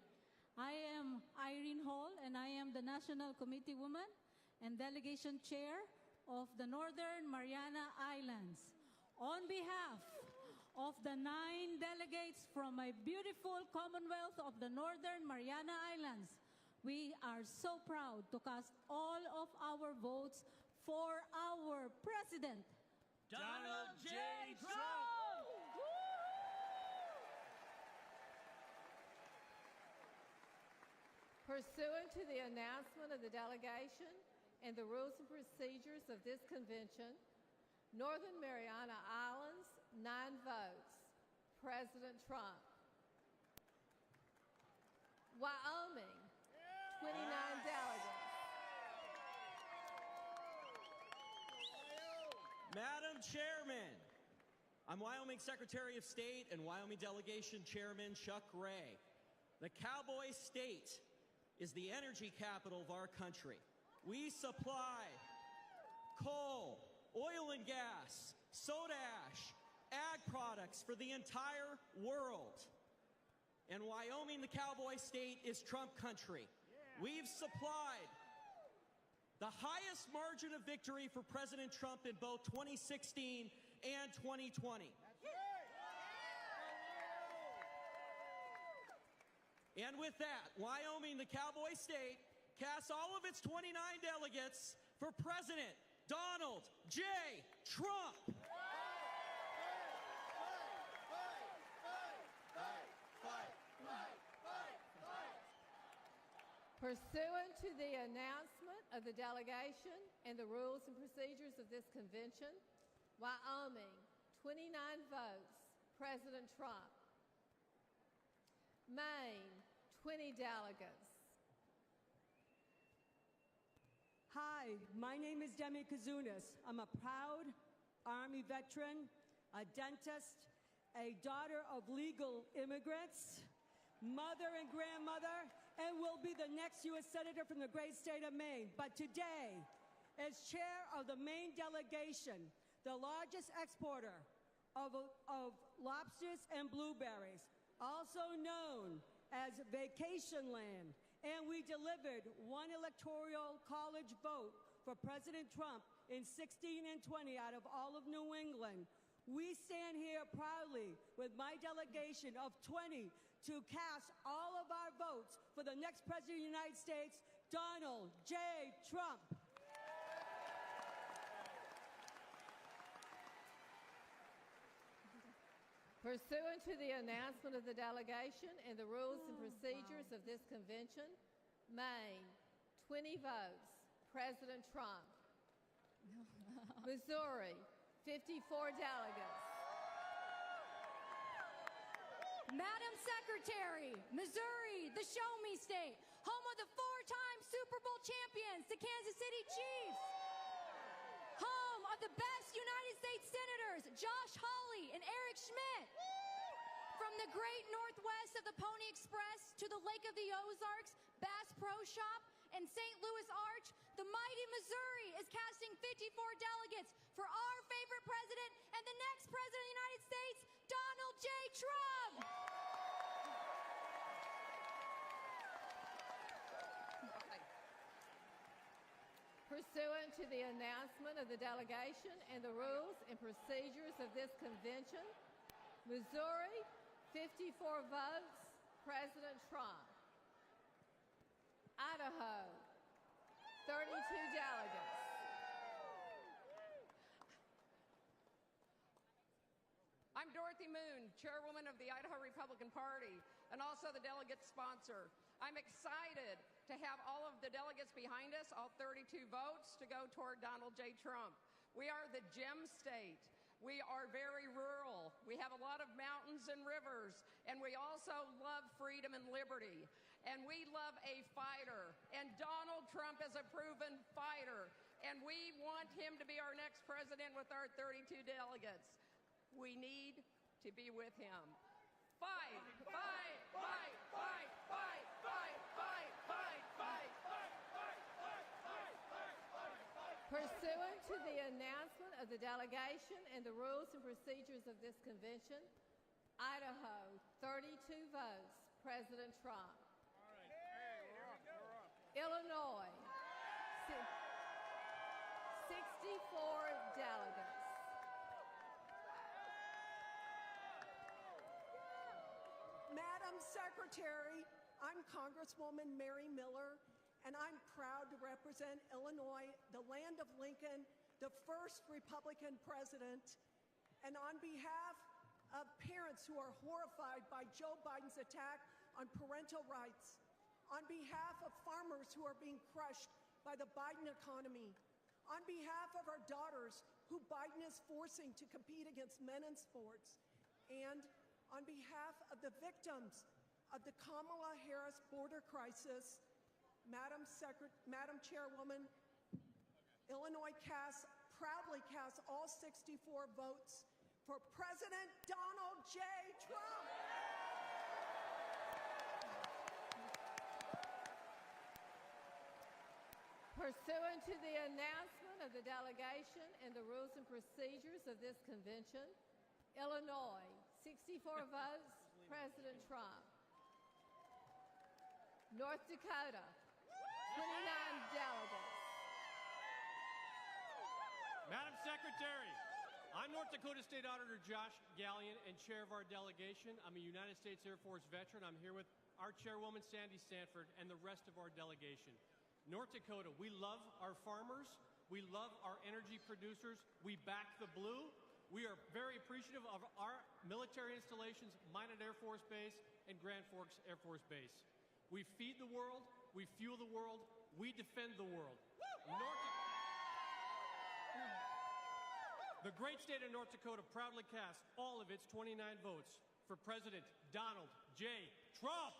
I am Irene Hall, and I am the National Committee Woman and Delegation Chair of the Northern Mariana Islands. On behalf of the 9 delegates from my beautiful Commonwealth of the Northern Mariana Islands, we are so proud to cast all of our votes for our President, Donald J. Trump! Pursuant to the announcement of the delegation and the rules and procedures of this convention, Northern Mariana Islands, 9 votes, President Trump. Wyoming, 29 delegates. Madam Chairman, I'm Wyoming Secretary of State and Wyoming Delegation Chairman Chuck Ray. The Cowboy State is the energy capital of our country. We supply coal, oil and gas, soda ash, ag products for the entire world. And Wyoming, the Cowboy State, is Trump country. We've supplied the highest margin of victory for President Trump in both 2016 and 2020. And with that, Wyoming, the Cowboy State, casts all of its 29 delegates for President Donald J. Trump. Pursuant to the announcement of the delegation and the rules and procedures of this convention, Wyoming, 29 votes, President Trump. Maine, 20 delegates. Hi, my name is Demi Kazunas. I'm a proud Army veteran, a dentist, a daughter of legal immigrants, mother and grandmother, and will be the next U.S. Senator from the great state of Maine. But today, as chair of the Maine delegation, the largest exporter of lobsters and blueberries, also known as Vacation Land, and we delivered 1 electoral college vote for President Trump in 16 and 20 out of all of New England. We stand here proudly with my delegation of 20 to cast all of our votes for the next President of the United States, Donald J. Trump. Pursuant to the announcement of the delegation and the rules and procedures of this convention, Maine, 20 votes, President Trump. Missouri, 54 delegates. Madam Secretary, Missouri, the Show Me State, home of the 4-time Super Bowl champions, the Kansas City Chiefs. Home of the best United States Senators, Josh Hawley and Eric Schmidt. From the great Northwest of the Pony Express to the Lake of the Ozarks, Bass Pro Shop, and St. Louis Arch, the mighty Missouri is casting 54 delegates for our favorite president and the next president of the United States, Donald J. Trump. Pursuant to the announcement of the delegation and the rules and procedures of this convention, Missouri, 54 votes, President Trump. Idaho, 32 delegates. I'm Dorothy Moon, Chairwoman of the Idaho Republican Party, and also the delegate sponsor. I'm excited to have all of the delegates behind us, all 32 votes, to go toward Donald J. Trump. We are the gem state. We are very rural. We have a lot of mountains and rivers, and we also love freedom and liberty. And we love a fighter, and Donald Trump is a proven fighter, and we want him to be our next president with our 32 delegates. We need to be with him. Fight, fight, fight, fight, fight, fight, fight, fight, fight, fight, fight, fight, fight, fight, fight. Pursuant to the announcement of the delegation and the rules and procedures of this convention, Idaho, 32 votes, President Trump. Illinois, 64 delegates. Madam Secretary, I'm Congresswoman Mary Miller, and I'm proud to represent Illinois, the land of Lincoln, the first Republican president. And on behalf of parents who are horrified by Joe Biden's attack on parental rights, on behalf of farmers who are being crushed by the Biden economy, on behalf of our daughters who Biden is forcing to compete against men in sports, and on behalf of the victims of the Kamala Harris border crisis, Madam Chairwoman, Illinois proudly casts all 64 votes for President Donald J. Trump. Pursuant to the announcement of the delegation and the rules and procedures of this convention, Illinois, 64 votes, President Trump. North Dakota, 29 delegates. Madam Secretary, I'm North Dakota State Auditor Josh Gallion and chair of our delegation. I'm a United States Air Force veteran. I'm here with our chairwoman, Sandy Sanford, and the rest of our delegation. North Dakota, we love our farmers. We love our energy producers. We back the blue. We are very appreciative of our military installations, Minot Air Force Base and Grand Forks Air Force Base. We feed the world. We fuel the world. We defend the world. The great state of North Dakota proudly casts all of its 29 votes for President Donald J. Trump.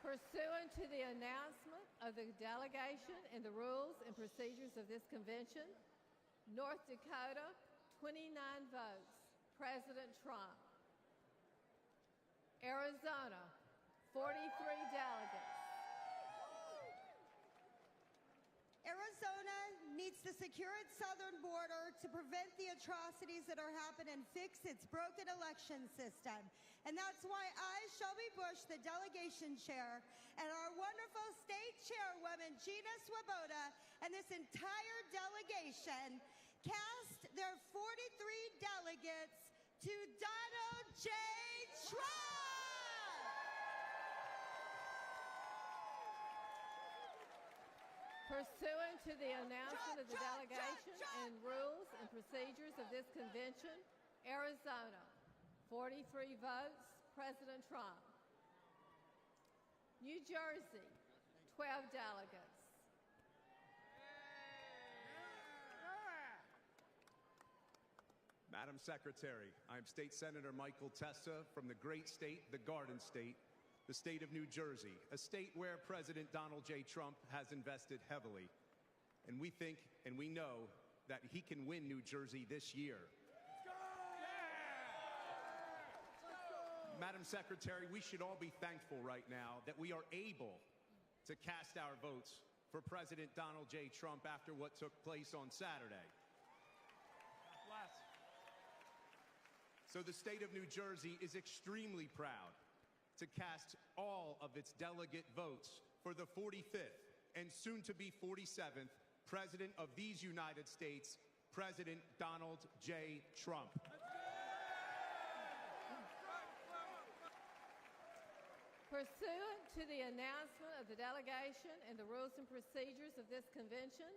Pursuant to the announcement of the delegation and the rules and procedures of this convention, North Dakota, 29 votes, President Trump. Arizona, 43 delegates. Arizona needs to secure its southern border to prevent the atrocities that are happening and fix its broken election system. And that's why I, Shelby Bush, the delegation chair, and our wonderful state chairwoman, Gina Swoboda, and this entire delegation cast their 43 delegates to Donald J. Trump. Pursuant to the announcement of the delegation and rules and procedures of this convention, Arizona, 43 votes, President Trump. New Jersey, 12 delegates. Madam Secretary, I'm State Senator Michael Tessa from the great state, the Garden State, the state of New Jersey, a state where President Donald J. Trump has invested heavily. And we think and we know that he can win New Jersey this year. Madam Secretary, we should all be thankful right now that we are able to cast our votes for President Donald J. Trump after what took place on Saturday. So the state of New Jersey is extremely proud to cast all of its delegate votes for the 45th and soon to be 47th President of these United States, President Donald J. Trump. Pursuant to the announcement of the delegation and the rules and procedures of this convention,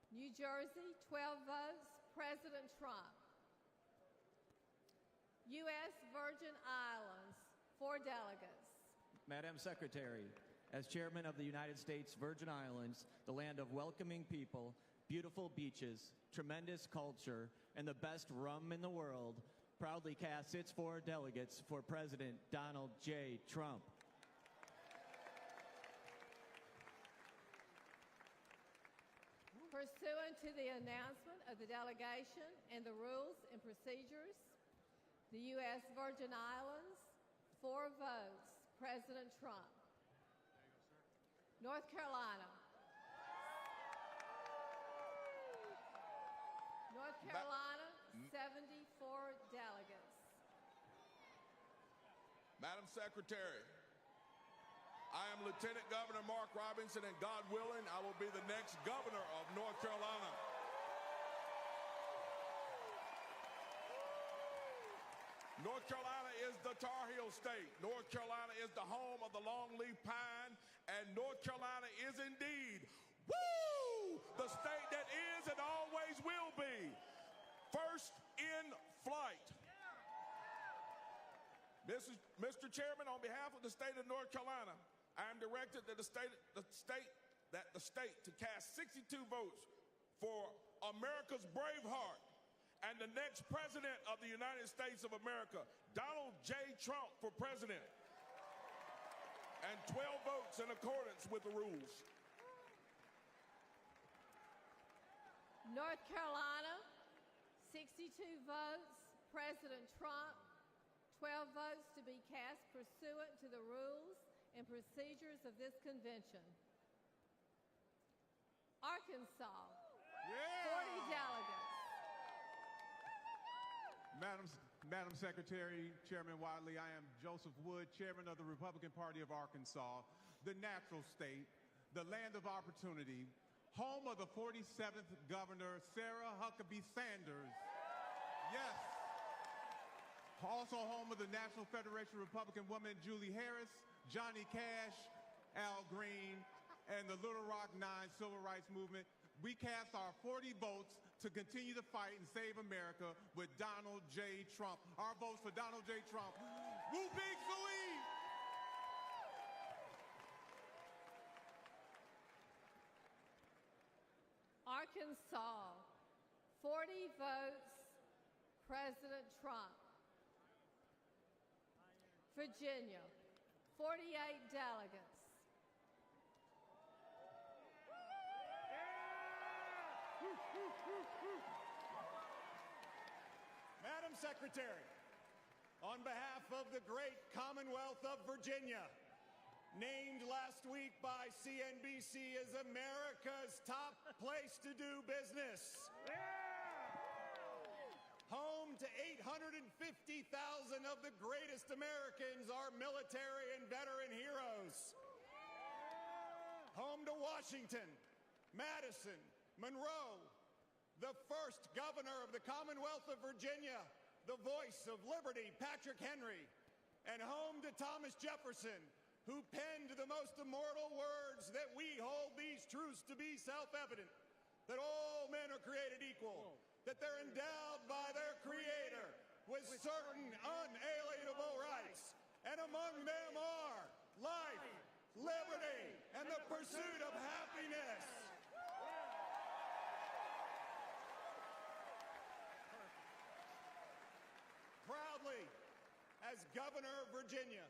New Jersey, 12 votes, President Trump. U.S. Virgin Islands, 4 delegates. Madam Secretary, as Chairman of the United States Virgin Islands, the land of welcoming people, beautiful beaches, tremendous culture, and the best rum in the world, proudly casts its 4 delegates for President Donald J. Trump. Pursuant to the announcement of the delegation and the rules and procedures, the U.S. Virgin Islands, 4 votes, President Trump. North Carolina. North Carolina, 74 delegates. Madam Secretary, I am Lieutenant Governor Mark Robinson, and God willing, I will be the next governor of North Carolina. North Carolina is the Tar Heel State. North Carolina is the home of the longleaf pine, and North Carolina is indeed, woo, the state that is and always will be first in flight. Mr. Chairman, on behalf of the state of North Carolina, I am directed that the state to cast 62 votes for America's Braveheart and the next president of the United States of America, Donald J. Trump, for president, and 12 votes in accordance with the rules. North Carolina, 62 votes, President Trump, 12 votes to be cast pursuant to the rules and procedures of this convention. Arkansas, 40 delegates. Madam Secretary, Chairman Wadley, I am Joseph Wood, Chairman of the Republican Party of Arkansas, the natural state, the land of opportunity, home of the 47th Governor, Sarah Huckabee Sanders. Yes. Also home of the National Federation of Republican Women, Julie Harris, Johnny Cash, Al Green, and the Little Rock 9 Civil Rights Movement. We cast our 40 votes to continue to fight and save America with Donald J. Trump. Our votes for Donald J. Trump. Woo Big Suey! Arkansas, 40 votes, President Trump. Virginia, 48 delegates. Madam Secretary, on behalf of the great Commonwealth of Virginia, named last week by CNBC as America's top place to do business. Home to 850,000 of the greatest Americans, our military and veteran heroes. Home to Washington, Madison, Monroe, the first governor of the Commonwealth of Virginia, the voice of liberty, Patrick Henry, and home to Thomas Jefferson, who penned the most immortal words that we hold these truths to be self-evident, that all men are created equal, that they're endowed by their Creator with certain unalienable rights, and among them are life, liberty, and the pursuit of happiness. Proudly, as Governor of Virginia,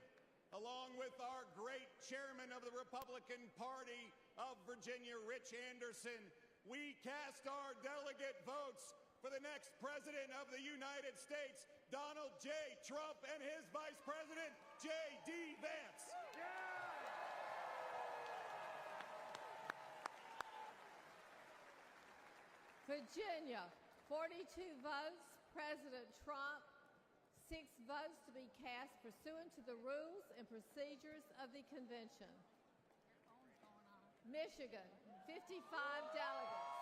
along with our great chairman of the Republican Party of Virginia, Rich Anderson, we cast our delegate votes for the next president of the United States, Donald J. Trump, and his vice president, J.D. Vance. Virginia, 42 votes, President Trump, 6 votes to be cast pursuant to the rules and procedures of the convention. Michigan, 55 delegates.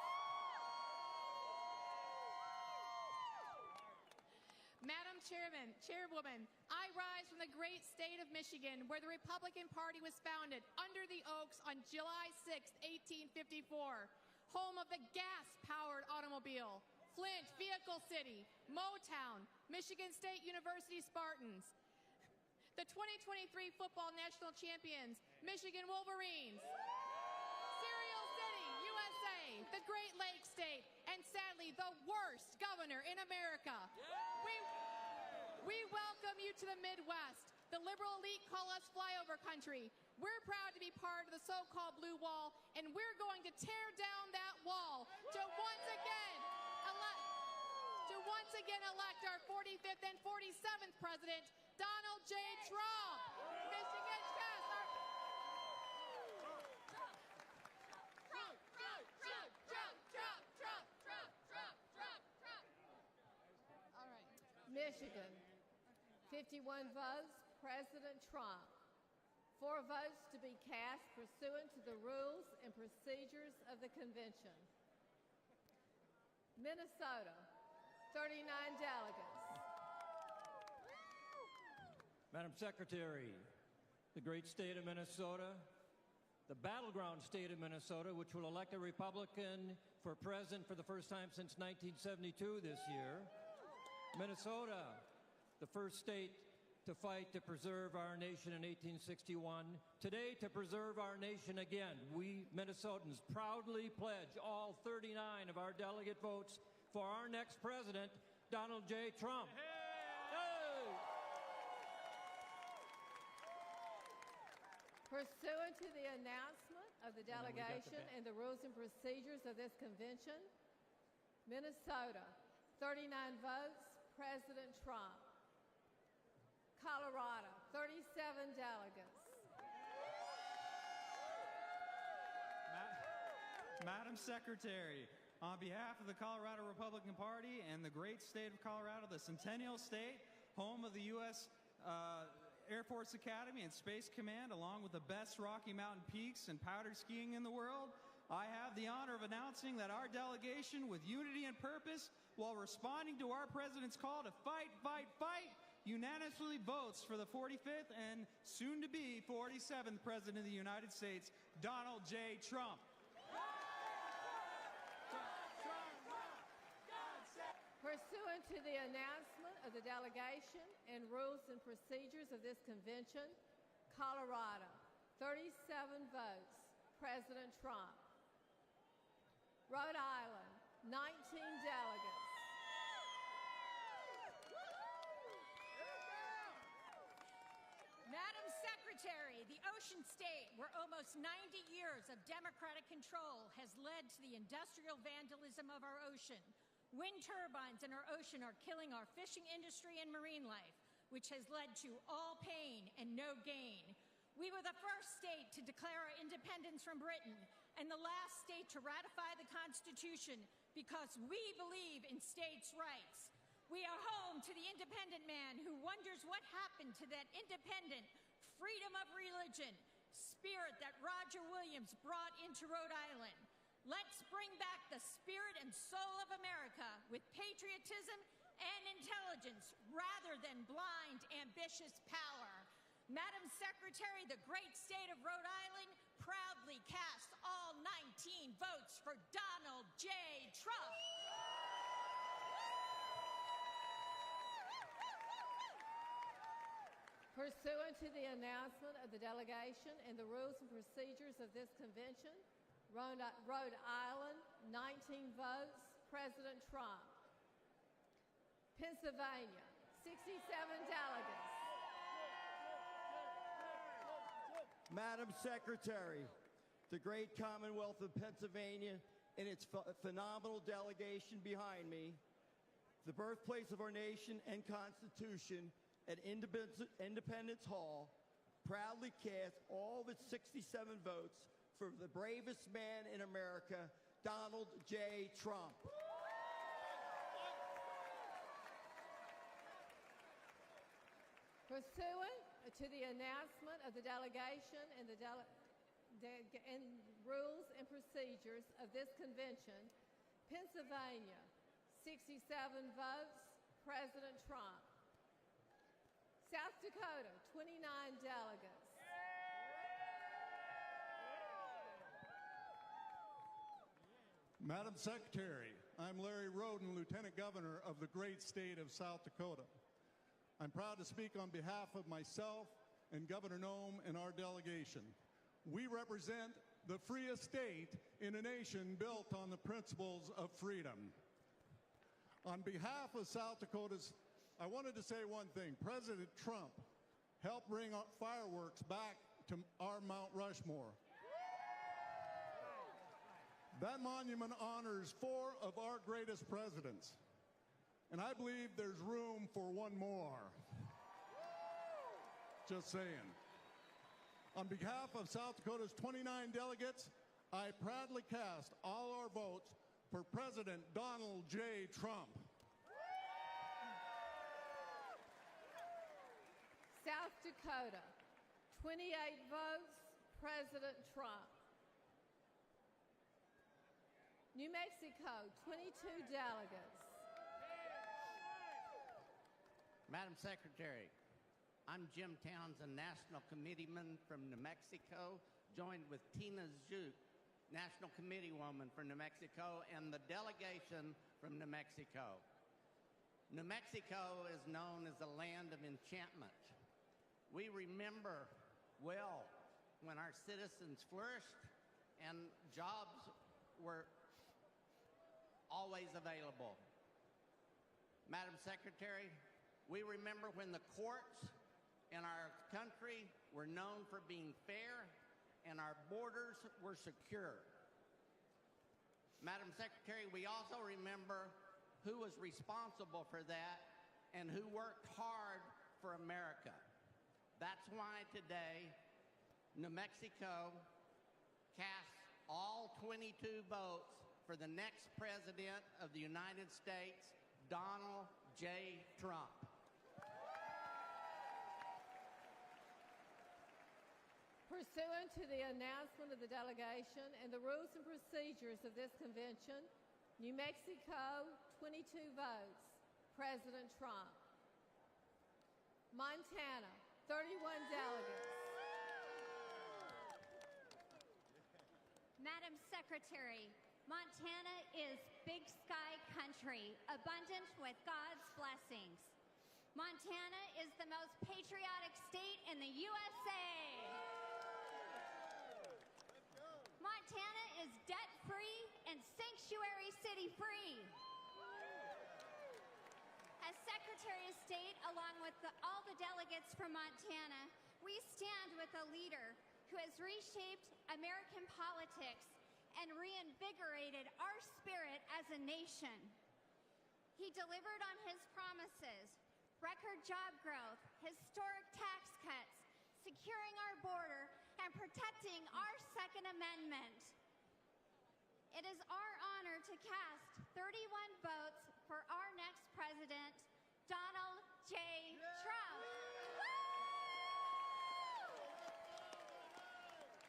Madam Chairwoman, I rise from the great state of Michigan, where the Republican Party was founded under the Oaks on July 6, 1854, home of the gas-powered automobile, Flint, Vehicle City, Motown, Michigan State University Spartans, the 2023 football national champions, Michigan Wolverines, Cereal City, USA, the Great Lakes State, and sadly, the worst governor in America. We welcome you to the Midwest. The liberal elite call us flyover country. We're proud to be part of the so-called blue wall, and we're going to tear down that wall to once again elect our 45th and 47th president, Donald J. Trump. Michigan, yes, All right. Michigan, 51 votes, President Trump. 4 votes to be cast pursuant to the rules and procedures of the convention. Minnesota, 39 delegates. Madam Secretary, the great state of Minnesota, the battleground state of Minnesota, which will elect a Republican for president for the first time since 1972 this year. Minnesota, the first state to fight to preserve our nation in 1861. Today, to preserve our nation again, we Minnesotans proudly pledge all 39 of our delegate votes for our next president, Donald J. Trump. Hey! Pursuant to the announcement of the delegation and the rules and procedures of this convention, Minnesota, 39 votes, President Trump. Colorado, 37 delegates. Madam Secretary, on behalf of the Colorado Republican Party and the great state of Colorado, the Centennial State, home of the U.S. Air Force Academy and Space Command, along with the best Rocky Mountain peaks and powder skiing in the world, I have the honor of announcing that our delegation, with unity and purpose, while responding to our president's call to fight, fight, fight, unanimously votes for the 45th and soon-to-be 47th President of the United States, Donald J. Trump. Pursuant to the announcement of the delegation and rules and procedures of this convention, Colorado, 37 votes, President Trump. Rhode Island, 19 delegates. Madam Secretary, the ocean state, where almost 90 years of Democratic control has led to the industrial vandalism of our ocean. Wind turbines in our ocean are killing our fishing industry and marine life, which has led to all pain and no gain. We were the first state to declare our independence from Britain and the last state to ratify the Constitution because we believe in states' rights. We are home to the independent man who wonders what happened to that independent freedom of religion spirit that Roger Williams brought into Rhode Island. Let's bring back the spirit and soul of America with patriotism and intelligence rather than blind, ambitious power. Madam Secretary, the great state of Rhode Island proudly casts all 19 votes for Donald J. Trump. Pursuant to the announcement of the delegation and the rules and procedures of this convention, Rhode Island, 19 votes, President Trump. Pennsylvania, 67 delegates. Madam Secretary, the great Commonwealth of Pennsylvania and its phenomenal delegation behind me, the birthplace of our nation and Constitution at Independence Hall, proudly cast all of its 67 votes for the bravest man in America, Donald J. Trump. Pursuant to the announcement of the delegation and the rules and procedures of this convention, Pennsylvania, 67 votes, President Trump. South Dakota, 29 delegates. Madam Secretary, I'm Larry Roden, Lieutenant Governor of the great state of South Dakota. I'm proud to speak on behalf of myself and Governor Noem and our delegation. We represent the freest state in a nation built on the principles of freedom. On behalf of South Dakota's, I wanted to say one thing. President Trump helped bring fireworks back to our Mount Rushmore. That monument honors 4 of our greatest presidents, and I believe there's room for one more. Just saying. On behalf of South Dakota's 29 delegates, I proudly cast all our votes for President Donald J. Trump. South Dakota, 28 votes, President Trump. New Mexico, 22 delegates. Madam Secretary, I'm Jim Townsend, National Committeeman from New Mexico, joined with Tina Zook, National Committeewoman from New Mexico, and the delegation from New Mexico. New Mexico is known as the land of enchantment. We remember well when our citizens flourished and jobs were always available. Madam Secretary, we remember when the courts in our country were known for being fair and our borders were secure. Madam Secretary, we also remember who was responsible for that and who worked hard for America. That's why today, New Mexico casts all 22 votes for the next President of the United States, Donald J. Trump. Pursuant to the announcement of the delegation and the rules and procedures of this convention, New Mexico, 22 votes, President Trump. Montana, 31 delegates. Madam Secretary, Montana is big sky country, abundant with God's blessings. Montana is the most patriotic state in the USA. Montana is debt-free and sanctuary city-free. As Secretary of State, along with all the delegates from Montana, we stand with a leader who has reshaped American politics and reinvigorated our spirit as a nation. He delivered on his promises, record job growth, historic tax cuts, securing our border, and protecting our Second Amendment. It is our honor to cast 31 votes for our next president, Donald J. Trump.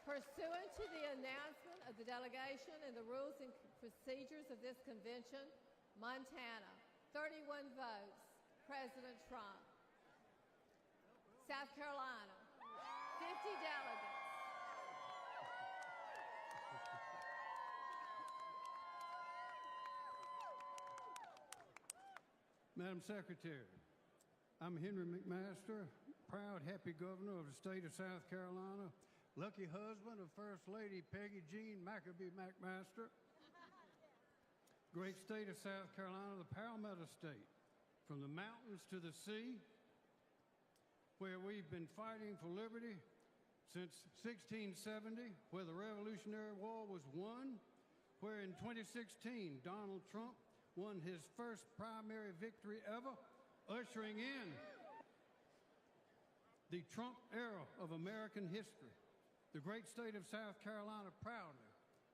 Pursuant to the announcement of the delegation and the rules and procedures of this convention, Montana, 31 votes, President Trump. South Carolina, 50 delegates. Madam Secretary, I'm Henry McMaster, proud, happy governor of the state of South Carolina, lucky husband of First Lady Peggy Jean Maccabee McMaster. Great state of South Carolina, the Palmetto State, from the mountains to the sea, where we've been fighting for liberty since 1670, where the Revolutionary War was won, where in 2016 Donald Trump won his first primary victory ever, ushering in the Trump era of American history. The great state of South Carolina proudly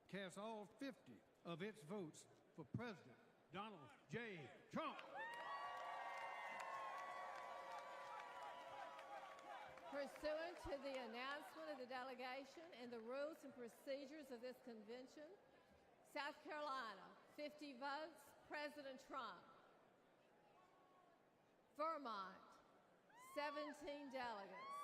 casts all 50 of its votes for President Donald J. Trump. Pursuant to the announcement of the delegation and the rules and procedures of this convention, South Carolina, 50 votes, President Trump. Vermont, 17 delegates.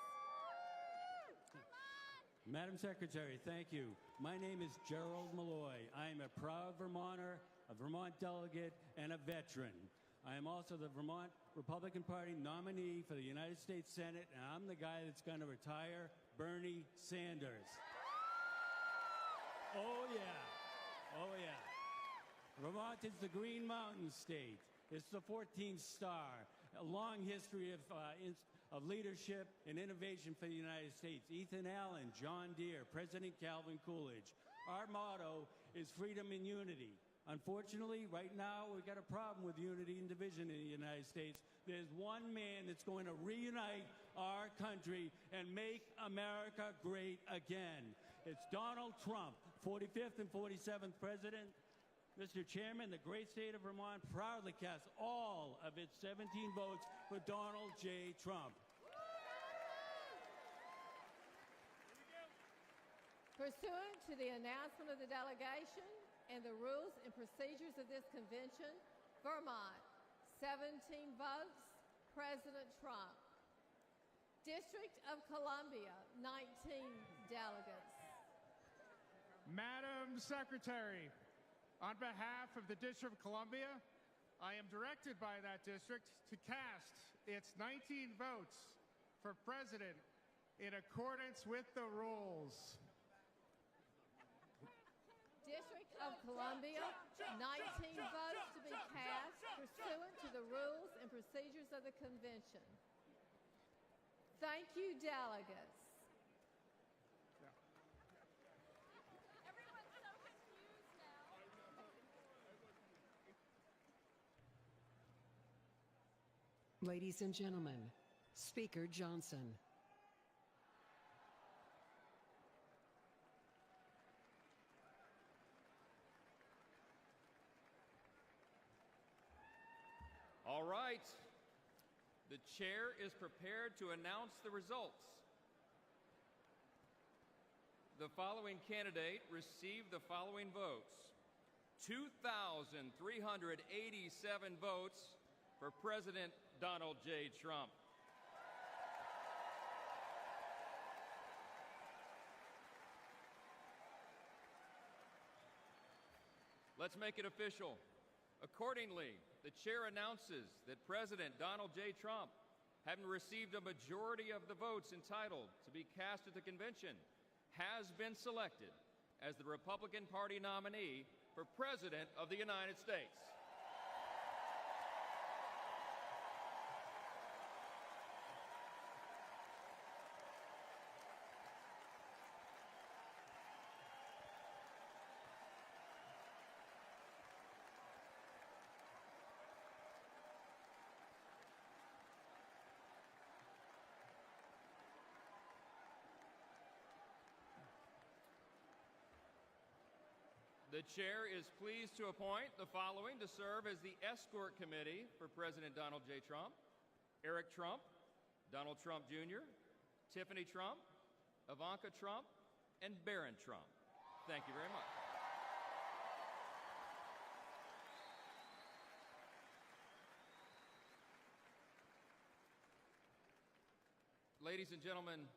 Madam Secretary, thank you. My name is Gerald Malloy. I am a proud Vermonter, a Vermont delegate, and a veteran. I am also the Vermont Republican Party nominee for the United States Senate, and I'm the guy that's going to retire Bernie Sanders. Oh, yeah. Oh, yeah. Vermont is the Green Mountain State. It's the 14th star. A long history of leadership and innovation for the United States. Ethan Allen, John Deere, President Calvin Coolidge. Our motto is freedom and unity. Unfortunately, right now, we've got a problem with unity and division in the United States. There's one man that's going to reunite our country and make America great again. It's Donald Trump, 45th and 47th President. Mr. Chairman, the great state of Vermont proudly casts all of its 17 votes for Donald J. Trump. Pursuant to the announcement of the delegation and the rules and procedures of this convention, Vermont, 17 votes, President Trump. District of Columbia, 19 delegates. Madam Secretary, on behalf of the District of Columbia, I am directed by that district to cast its 19 votes for president in accordance with the rules. District of Columbia, 19 votes to be cast pursuant to the rules and procedures of the convention. Thank you, delegates. Ladies and gentlemen, Speaker Johnson. All right. The chair is prepared to announce the results. The following candidate received the following votes. 2,387 votes for President Donald J. Trump. Let's make it official. Accordingly, the chair announces that President Donald J. Trump, having received a majority of the votes entitled to be cast at the convention, has been selected as the Republican Party nominee for President of the United States. The chair is pleased to appoint the following to serve as the escort committee for President Donald J. Trump: Eric Trump, Donald Trump Jr., Tiffany Trump, Ivanka Trump, and Barron Trump. Thank you very much. Ladies and gentlemen,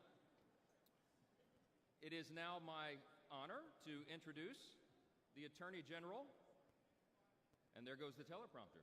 it is now my honor to introduce the Attorney General, and there goes the teleprompter.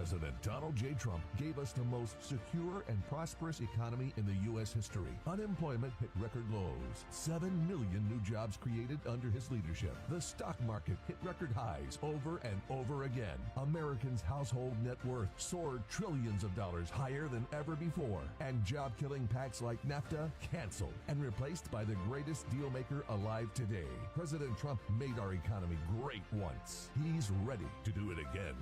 President Donald J. Trump gave us the most secure and prosperous economy in the U.S. history. Unemployment hit record lows. 7 million new jobs created under his leadership. The stock market hit record highs over and over again. Americans' household net worth soared trillions of dollars higher than ever before. And job-killing pacts like NAFTA canceled and replaced by the greatest deal maker alive today. President Trump made our economy great once. He's ready to do it again.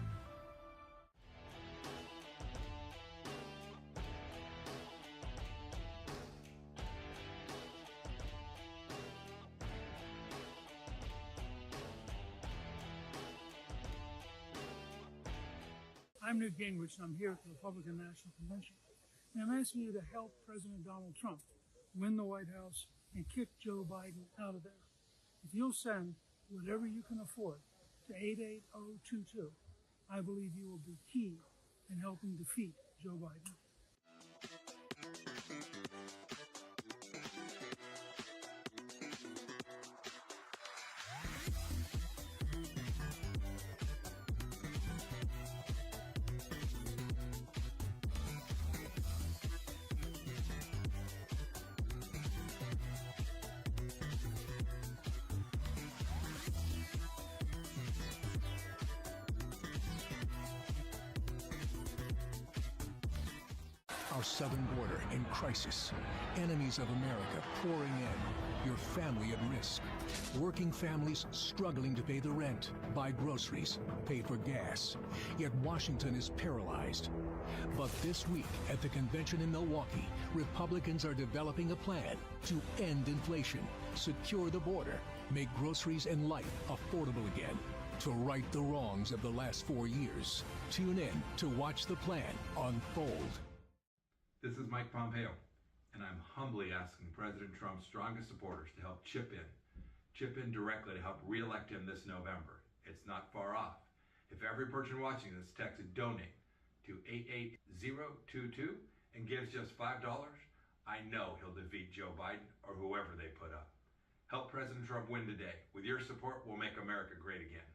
I'm Newt Gingrich, and I'm here at the Republican National Convention. And I'm asking you to help President Donald Trump win the White House and kick Joe Biden out of there. If you'll send whatever you can afford to 88022, I believe you will be key in helping defeat Joe Biden. Our southern border in crisis. Enemies of America pouring in. Your family at risk. Working families struggling to pay the rent, buy groceries, pay for gas. Yet Washington is paralyzed. But this week at the convention in Milwaukee, Republicans are developing a plan to end inflation, secure the border, make groceries and life affordable again, to right the wrongs of the last 4 years. Tune in to watch the plan unfold. This is Mike Pompeo, and I'm humbly asking President Trump's strongest supporters to help chip in directly to help re-elect him this November. It's not far off. If every person watching this texts donate to 88022 and gives just $5, I know he'll defeat Joe Biden or whoever they put up. Help President Trump win today. With your support, we'll make America great again.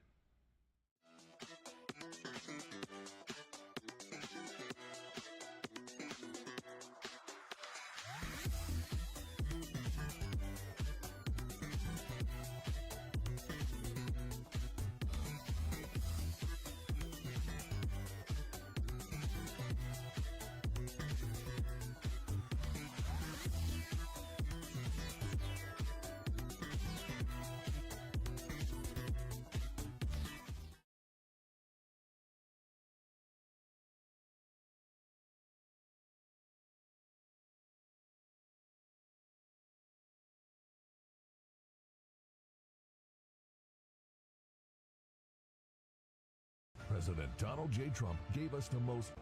President Donald J. Trump gave us the most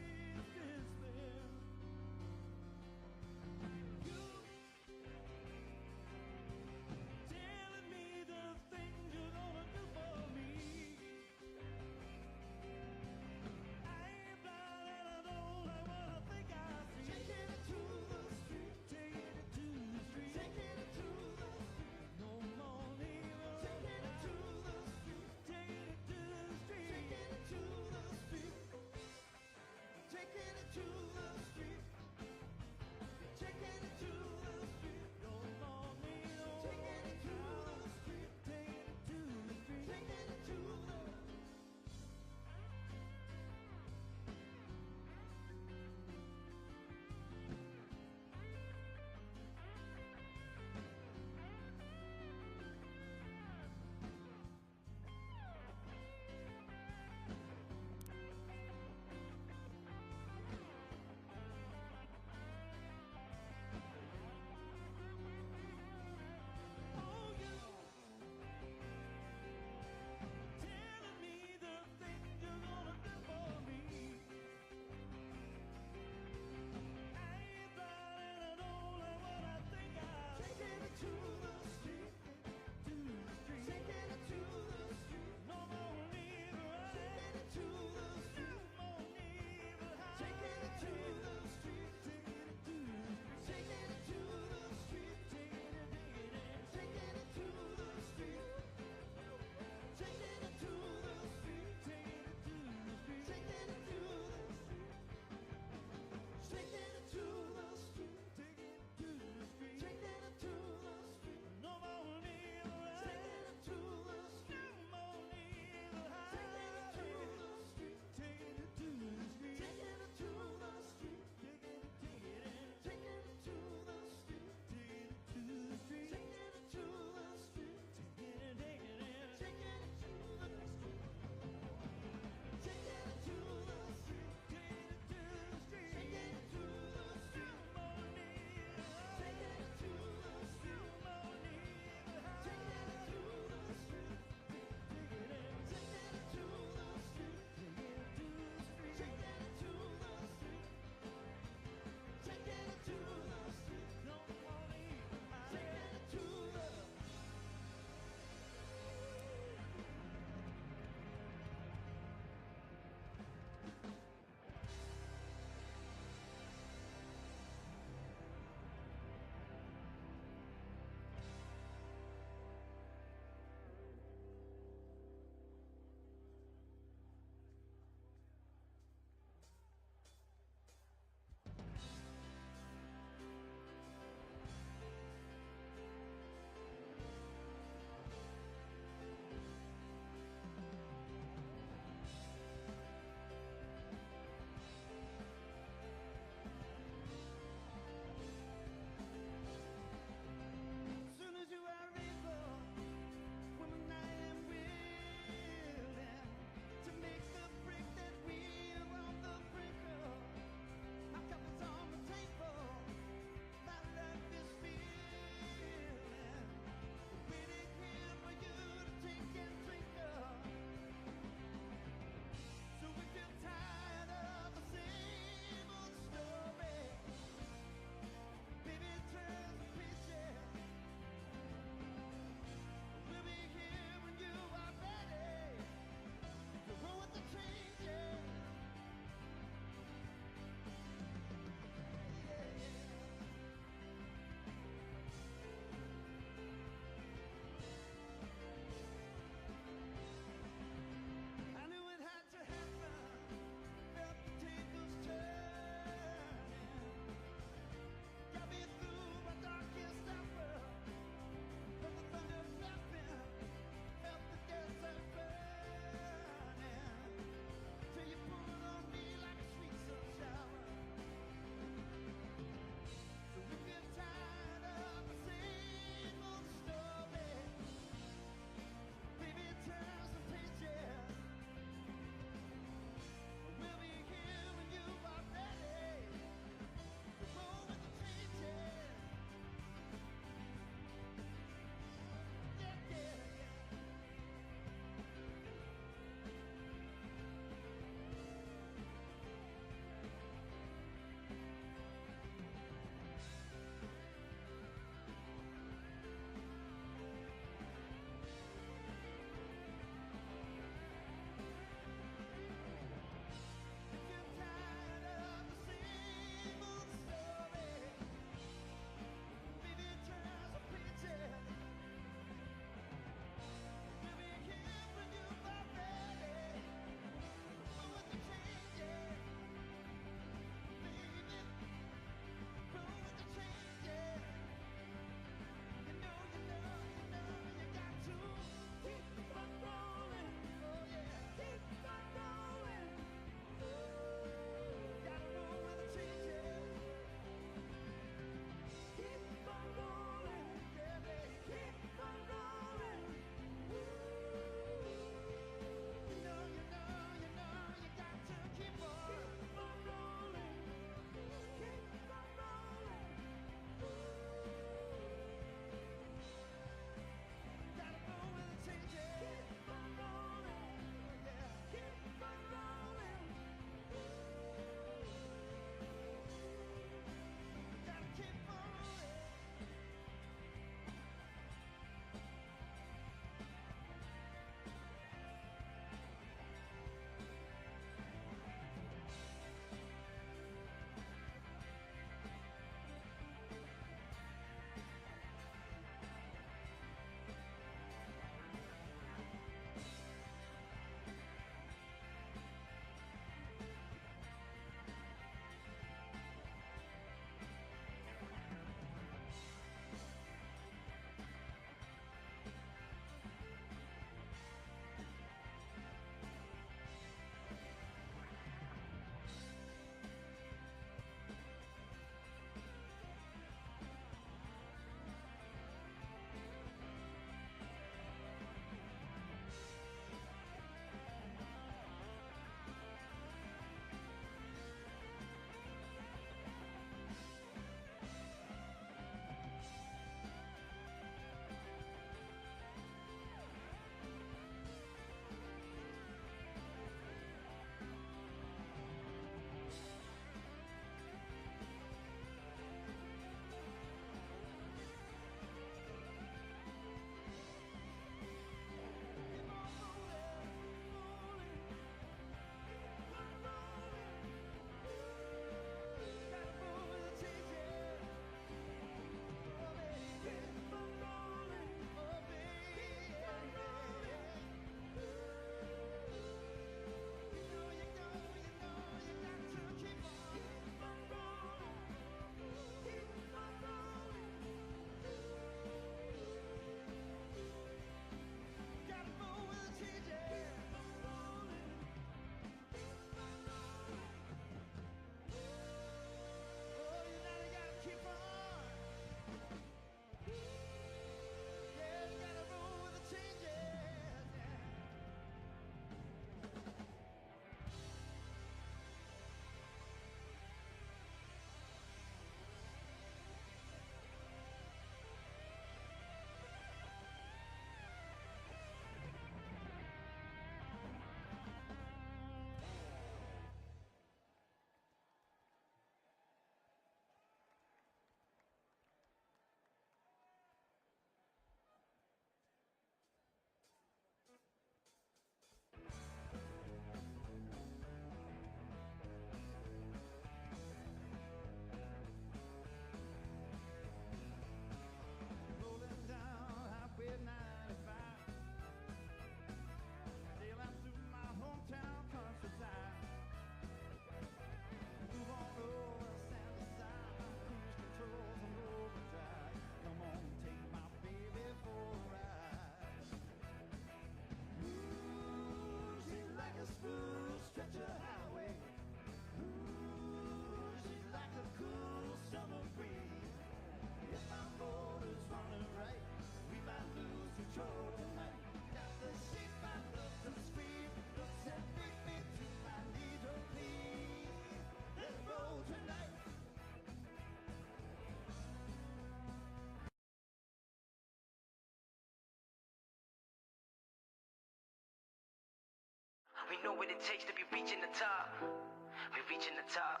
We know what it takes to be reaching the top. We're reaching the top.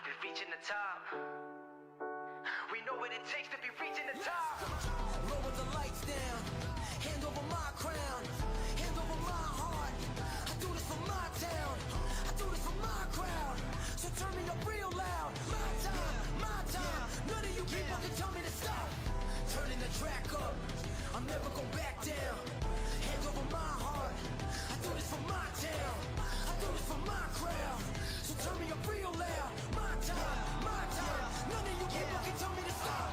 We're reaching the top. We know what it takes to be reaching the top. Lower the lights down. Hand over my crown. Hand over my heart. I do this for my town. I do this for my crowd. So turn me up real loud. My time, my time. None of you people can tell me to stop. Turning the track up. I'll never go back down. Hand over my heart. I do this for my town. I do this for my crowd. So turn me up real loud. My time, my time. None of you people can tell me to stop.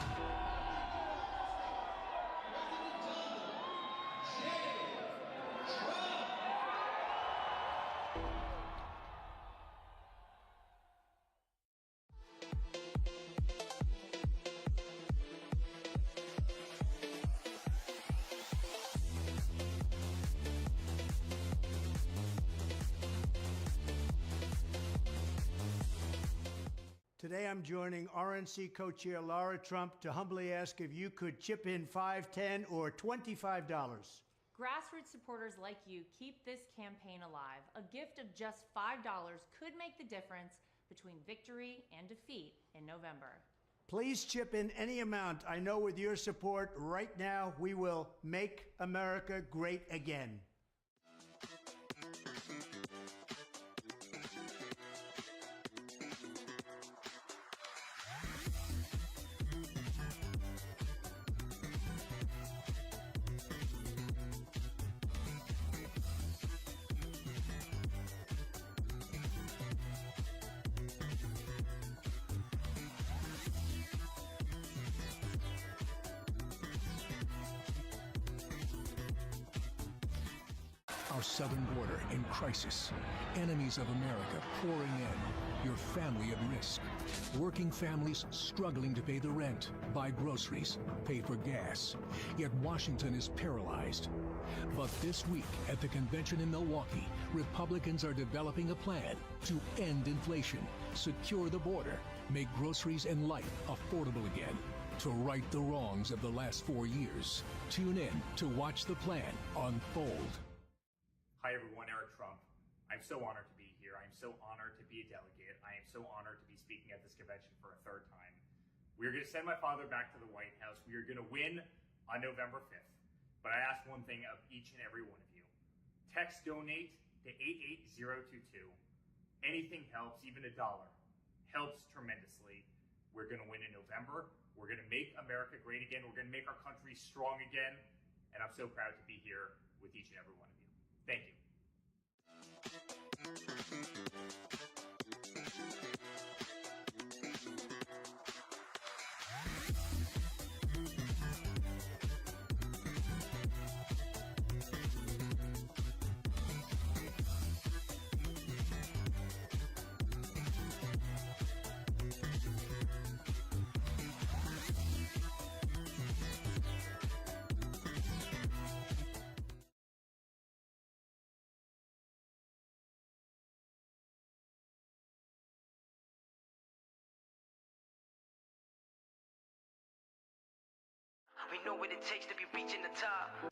Today I'm joining RNC co-chair Laura Trump to humbly ask if you could chip in $5, $10, or $25. Grassroots supporters like you keep this campaign alive. A gift of just $5 could make the difference between victory and defeat in November. Please chip in any amount. I know with your support right now, we will make America great again. Our southern border in crisis. Enemies of America pouring in. Your family at risk. Working families struggling to pay the rent, buy groceries, pay for gas. Yet Washington is paralyzed. But this week at the convention in Milwaukee, Republicans are developing a plan to end inflation, secure the border, make groceries and life affordable again, to right the wrongs of the last 4 years. Tune in to watch the plan unfold. Hi everyone, Eric Trump. I'm so honored to be here. I'm so honored to be a delegate. I am so honored to be speaking at this convention for a third time. We are going to send my father back to the White House. We are going to win on November 5th. But I ask one thing of each and every one of you. Text donate to 88022. Anything helps, even $1 helps tremendously. We're going to win in November. We're going to make America great again. We're going to make our country strong again. And I'm so proud to be here with each and every one of you. Thank you. We know what it takes to be reaching the top.